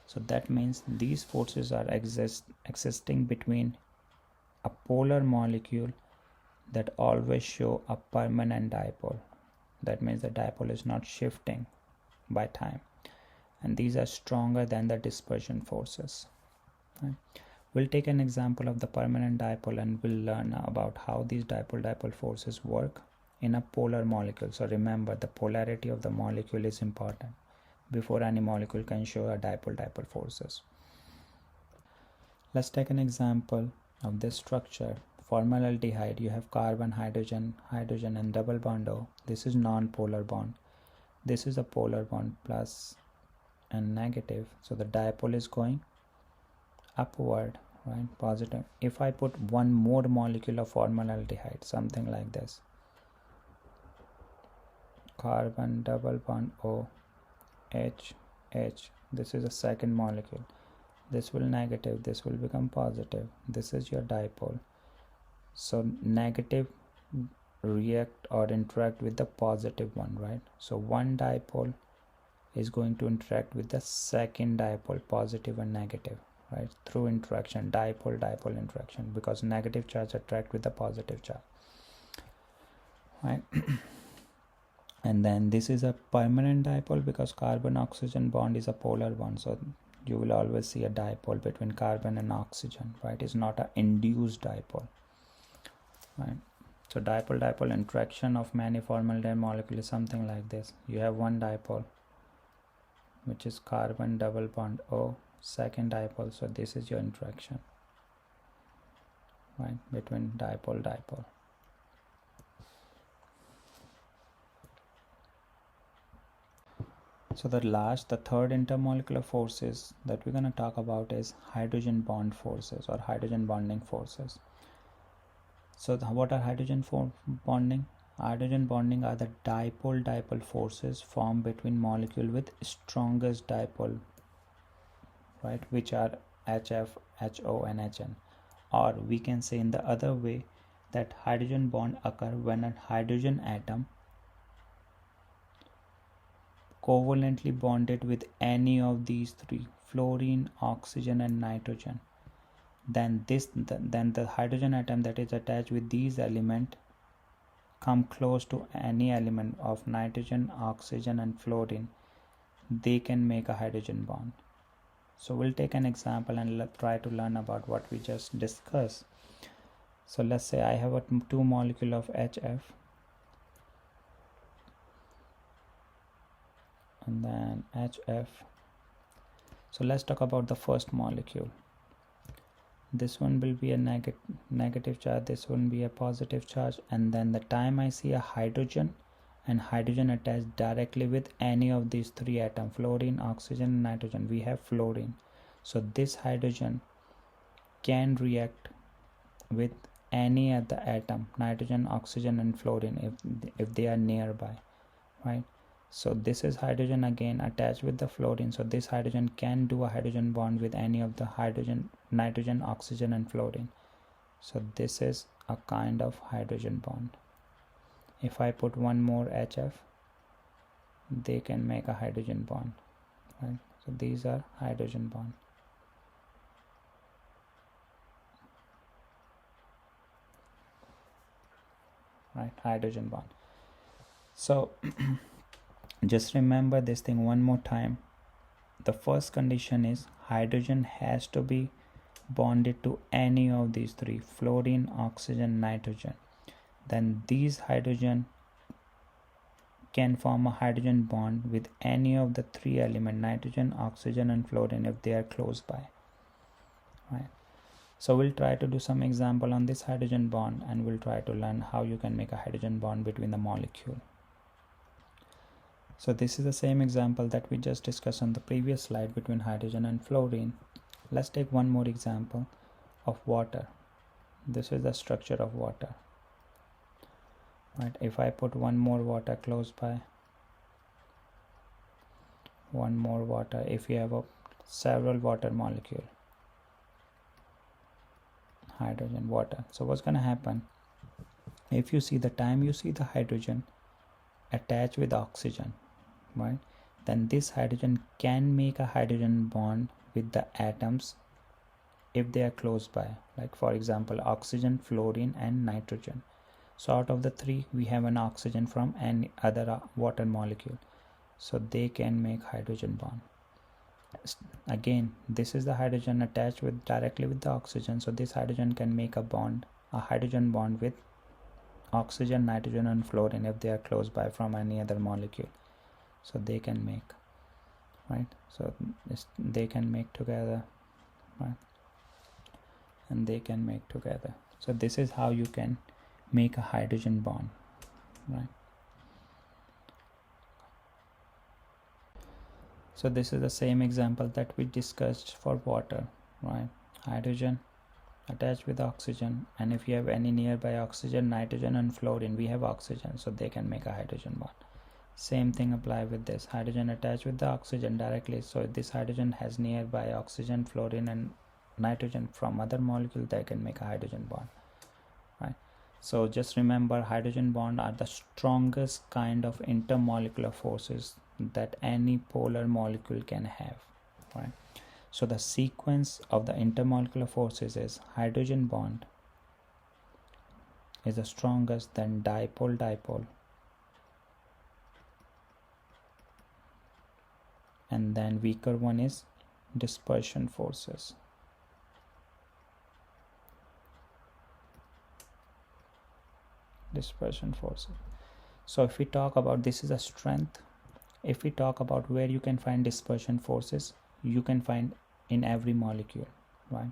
So that means these forces are existing between a polar molecule that always show a permanent dipole. That means the dipole is not shifting by time, and these are stronger than the dispersion forces. Right? We'll take an example of the permanent dipole and we'll learn about how these dipole-dipole forces work in a polar molecule. So remember, the polarity of the molecule is important before any molecule can show a dipole-dipole forces. Let's take an example of this structure. Formaldehyde, you have carbon, hydrogen, and double bond O. This is non-polar bond. This is a polar bond, plus and negative. So the dipole is going upward, right? Positive. If I put one more molecule of formaldehyde, something like this, carbon, double bond O, H, this is a second molecule. This will negative, this will become positive. This is your dipole. So negative react or interact with the positive one, right? So one dipole is going to interact with the second dipole, positive and negative, right? Through interaction, dipole-dipole interaction, because negative charge attract with the positive charge, right? And then this is a permanent dipole because carbon-oxygen bond is a polar bond. So you will always see a dipole between carbon and oxygen, right? It's not an induced dipole. Right. So dipole-dipole interaction of many formaldehyde molecule is something like this. You have one dipole, which is carbon double bond O, second dipole. So this is your interaction, right, between dipole-dipole. So the third intermolecular forces that we're going to talk about is hydrogen bond forces or hydrogen bonding forces. So what are hydrogen bonding? Hydrogen bonding are the dipole-dipole forces formed between molecules with strongest dipole, right, which are HF, HO and HN. Or we can say in the other way that hydrogen bond occur when a hydrogen atom covalently bonded with any of these three, fluorine, oxygen and nitrogen. Then the hydrogen atom that is attached with these elements come close to any element of nitrogen, oxygen and fluorine. They can make a hydrogen bond. So we'll take an example and try to learn about what we just discussed. So let's say I have two molecule of HF and then HF. So let's talk about the first molecule. This one will be a negative charge, this one be a positive charge, and then the time I see a hydrogen and hydrogen attached directly with any of these three atoms, fluorine, oxygen and nitrogen, we have fluorine. So this hydrogen can react with any of the atom, nitrogen, oxygen and fluorine, if they are nearby, right? So this is hydrogen again attached with the fluorine. So this hydrogen can do a hydrogen bond with any of the hydrogen, nitrogen, oxygen and fluorine. So this is a kind of hydrogen bond. If I put one more HF, they can make a hydrogen bond, right? So these are hydrogen bond. Right, hydrogen bond. So just remember this thing one more time. The first condition is hydrogen has to be bonded to any of these three, fluorine, oxygen, nitrogen, then these hydrogen can form a hydrogen bond with any of the three elements, nitrogen, oxygen and fluorine, if they are close by, right? So we'll try to do some example on this hydrogen bond, and we'll try to learn how you can make a hydrogen bond between the molecule. So this is the same example that we just discussed on the previous slide between hydrogen and fluorine. Let's take one more example of water. This is the structure of water, right? If I put one more water close by, one more water, if you have several water molecule, hydrogen, water, so what's going to happen, if you see the time you see the hydrogen attached with oxygen, right, then this hydrogen can make a hydrogen bond with the atoms if they are close by, like for example oxygen, fluorine and nitrogen. So out of the three we have an oxygen from any other water molecule, so they can make hydrogen bond. Again, this is the hydrogen attached with directly with the oxygen, so this hydrogen can make a bond, a hydrogen bond with oxygen, nitrogen and fluorine if they are close by from any other molecule, so they can make, right? So they can make together, right? And they can make together. So this is how you can make a hydrogen bond, right? So this is the same example that we discussed for water, right? Hydrogen attached with oxygen, and if you have any nearby oxygen, nitrogen and fluorine, we have oxygen, so they can make a hydrogen bond. Same thing apply with this, hydrogen attached with the oxygen directly, so if this hydrogen has nearby oxygen, fluorine and nitrogen from other molecule, they can make a hydrogen bond, right? So just remember, hydrogen bond are the strongest kind of intermolecular forces that any polar molecule can have, right? So the sequence of the intermolecular forces is hydrogen bond is the strongest, then dipole, and then weaker one is dispersion forces. So if we talk about, this is a strength. If we talk about where you can find dispersion forces, you can find in every molecule, right?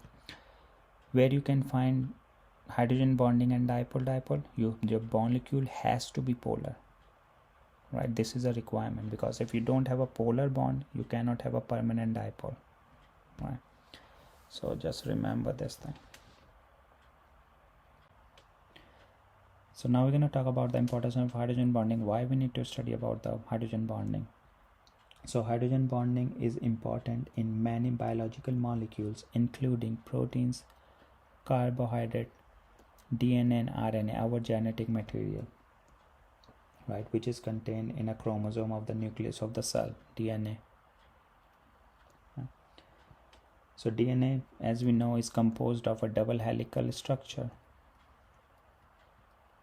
Where you can find hydrogen bonding and dipole, your molecule has to be polar, right? This is a requirement, because if you don't have a polar bond, you cannot have a permanent dipole, right? So just remember this thing. So now we're going to talk about the importance of hydrogen bonding, why we need to study about the hydrogen bonding. So hydrogen bonding is important in many biological molecules, including proteins, carbohydrate, DNA and RNA, our genetic material, right, which is contained in a chromosome of the nucleus of the cell, DNA. So DNA, as we know, is composed of a double helical structure,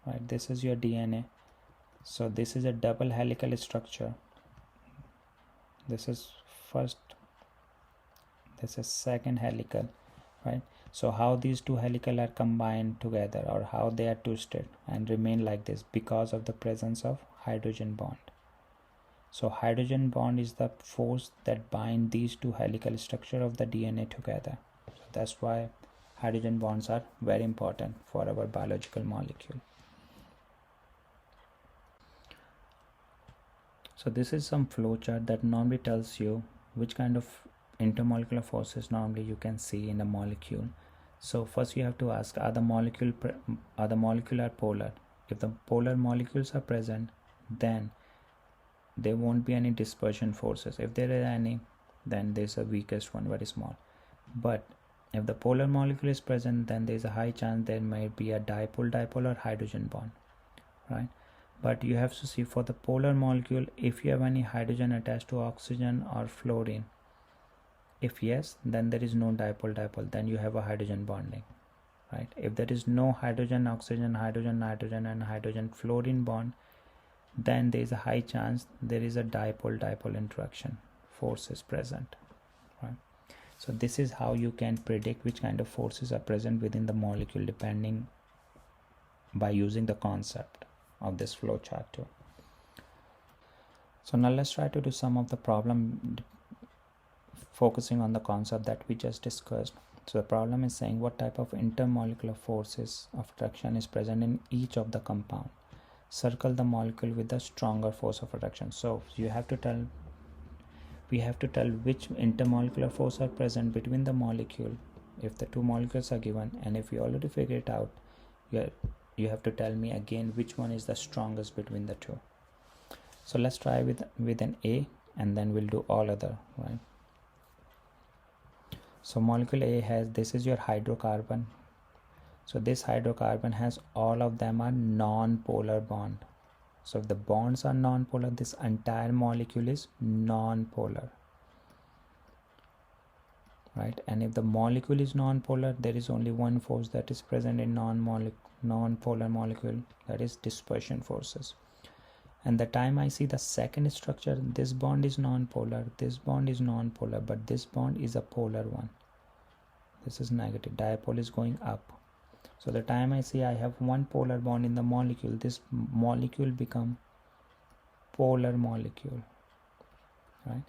right? This is your DNA. So this is a double helical structure. This is first, this is second helical, right? So how these two helical are combined together, or how they are twisted and remain like this, because of the presence of hydrogen bond. So hydrogen bond is the force that bind these two helical structure of the DNA together. So that's why hydrogen bonds are very important for our biological molecule. So this is some flowchart that normally tells you which kind of intermolecular forces normally you can see in a molecule. So first you have to ask, are the molecule are polar? If the polar molecules are present, then there won't be any dispersion forces. If there are any, then there's a weakest one, very small. But if the polar molecule is present, then there's a high chance there might be a dipole or hydrogen bond, right? But you have to see for the polar molecule, if you have any hydrogen attached to oxygen or fluorine. If yes, then there is no dipole, then you have a hydrogen bonding, right? If there is no hydrogen, oxygen, hydrogen, nitrogen and hydrogen fluorine bond, then there is a high chance there is a dipole interaction force is present, right? So this is how you can predict which kind of forces are present within the molecule depending by using the concept of this flow chart too. So now let's try to do some of the problem focusing on the concept that we just discussed. So the problem is saying what type of intermolecular forces of attraction is present in each of the compound. Circle the molecule with the stronger force of attraction. So we have to tell which intermolecular force are present between the molecule if the two molecules are given, and if you already figure it out, you have to tell me again which one is the strongest between the two. So let's try with an A, and then we'll do all other, right? So molecule A has, this is your hydrocarbon. So this hydrocarbon has, all of them are non-polar bond. So if the bonds are non-polar, this entire molecule is non-polar, right? And if the molecule is non-polar, there is only one force that is present in non-polar molecule, that is dispersion forces. And the time I see the second structure, this bond is non-polar, this bond is non-polar, but this bond is a polar one. This is negative, dipole is going up. So the time I see I have one polar bond in the molecule, this molecule become polar molecule, right?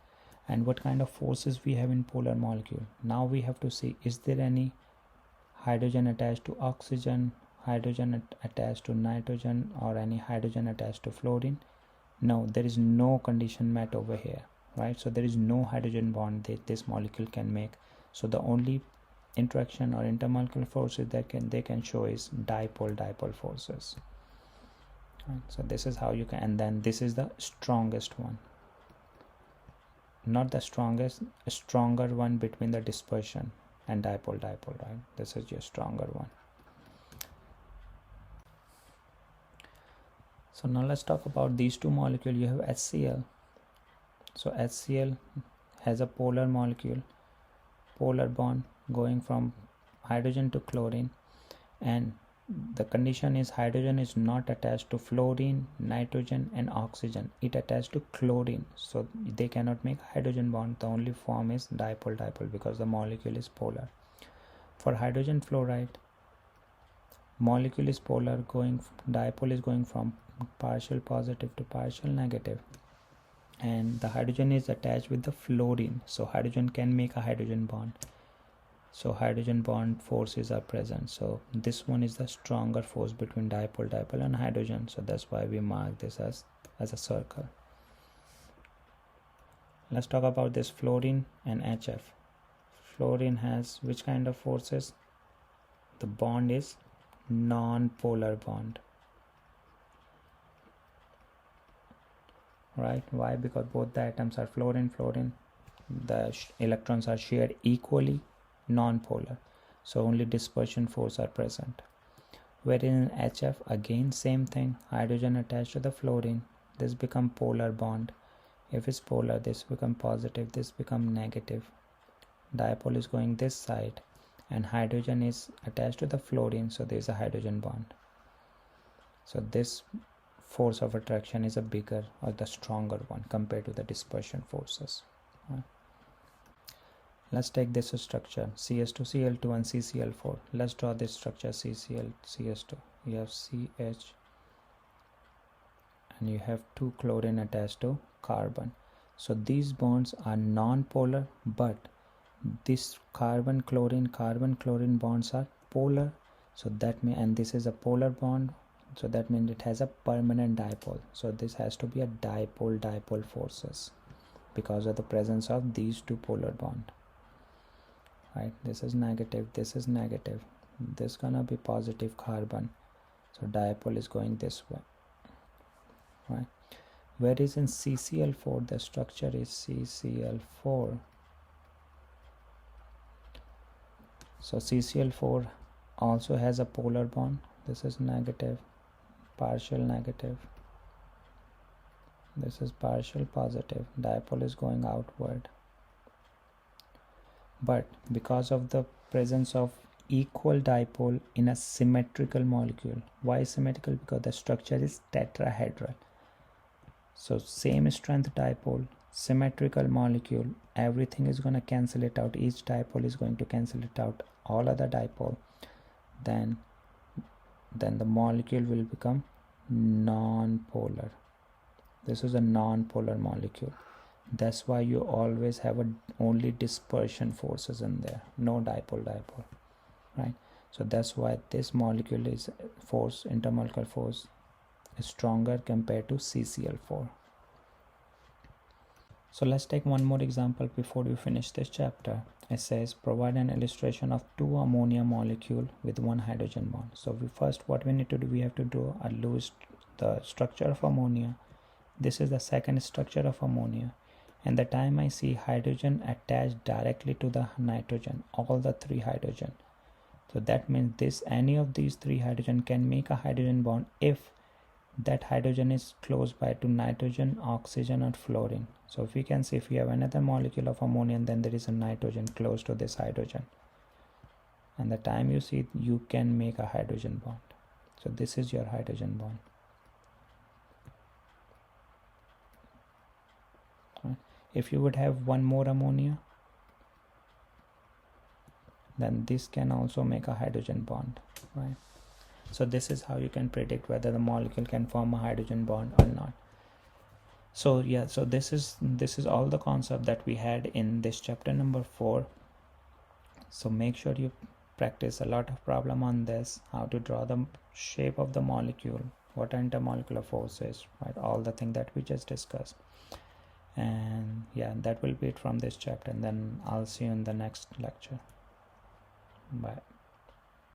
And what kind of forces we have in polar molecule? Now we have to see, is there any hydrogen attached to oxygen, hydrogen attached to nitrogen, or any hydrogen attached to fluorine? No, there is no condition met over here, right? So there is no hydrogen bond that this molecule can make. So the only interaction or intermolecular forces that they can show is dipole forces, right? So this is how you can, and then this is the strongest one, not the strongest, a stronger one between the dispersion and dipole, right? This is your stronger one. So now let's talk about these two molecules. You have HCl. So HCl has a polar molecule, polar bond going from hydrogen to chlorine, and the condition is hydrogen is not attached to fluorine, nitrogen and oxygen, it attached to chlorine, so they cannot make hydrogen bond. The only form is dipole because the molecule is polar. For hydrogen fluoride, molecule is polar, dipole is going from partial positive to partial negative, and the hydrogen is attached with the fluorine, so hydrogen can make a hydrogen bond. So hydrogen bond forces are present. So this one is the stronger force between dipole and hydrogen. So that's why we mark this as a circle. Let's talk about this fluorine and HF. Fluorine has which kind of forces? The bond is non-polar bond, right? Why? Because both the atoms are fluorine, the electrons are shared equally, non-polar, so only dispersion force are present. Whereas in HF, again same thing, hydrogen attached to the fluorine, this become polar bond. If it's polar, this become positive, this become negative. Dipole is going this side, and hydrogen is attached to the fluorine, so there is a hydrogen bond. So this force of attraction is a bigger or the stronger one compared to the dispersion forces. Let's take this structure, CS2, Cl2 and CCl4. Let's draw this structure, CCl, CS2. You have CH and you have two chlorine attached to carbon. So these bonds are non-polar, but this carbon-chlorine bonds are polar. So that means, and this is a polar bond, so that means it has a permanent dipole. So this has to be a dipole forces because of the presence of these two polar bonds. Right, this is negative, this is negative, this gonna be positive carbon, so dipole is going this way, right? Whereas in CCl4, the structure is CCl4. So CCl4 also has a polar bond. This is negative, partial negative, this is partial positive, dipole is going outward. But because of the presence of equal dipole in a symmetrical molecule, why symmetrical? Because the structure is tetrahedral. So same strength dipole, symmetrical molecule, everything is going to cancel it out, each dipole is going to cancel it out, all other dipole, then the molecule will become non-polar. This is a non-polar molecule. That's why you always have only dispersion forces in there, no dipole, right? So that's why this molecule is intermolecular force is stronger compared to CCl4. So let's take one more example before we finish this chapter. It says provide an illustration of two ammonia molecule with one hydrogen bond. So what we need to do, we have to do the structure of ammonia. This is the second structure of ammonia, and the time I see hydrogen attached directly to the nitrogen, all the three hydrogen, so that means any of these three hydrogen can make a hydrogen bond if that hydrogen is close by to nitrogen, oxygen, or fluorine. So if we can see, if we have another molecule of ammonia and then there is a nitrogen close to this hydrogen, and the time you see, you can make a hydrogen bond. So this is your hydrogen bond. Right. If you would have one more ammonia, then this can also make a hydrogen bond, right? So this is how you can predict whether the molecule can form a hydrogen bond or not. So yeah, so this is all the concept that we had in this chapter number 4. So make sure you practice a lot of problem on this, how to draw the shape of the molecule, what are intermolecular forces, right? All the things that we just discussed. And yeah, that will be it from this chapter, and then I'll see you in the next lecture. Bye.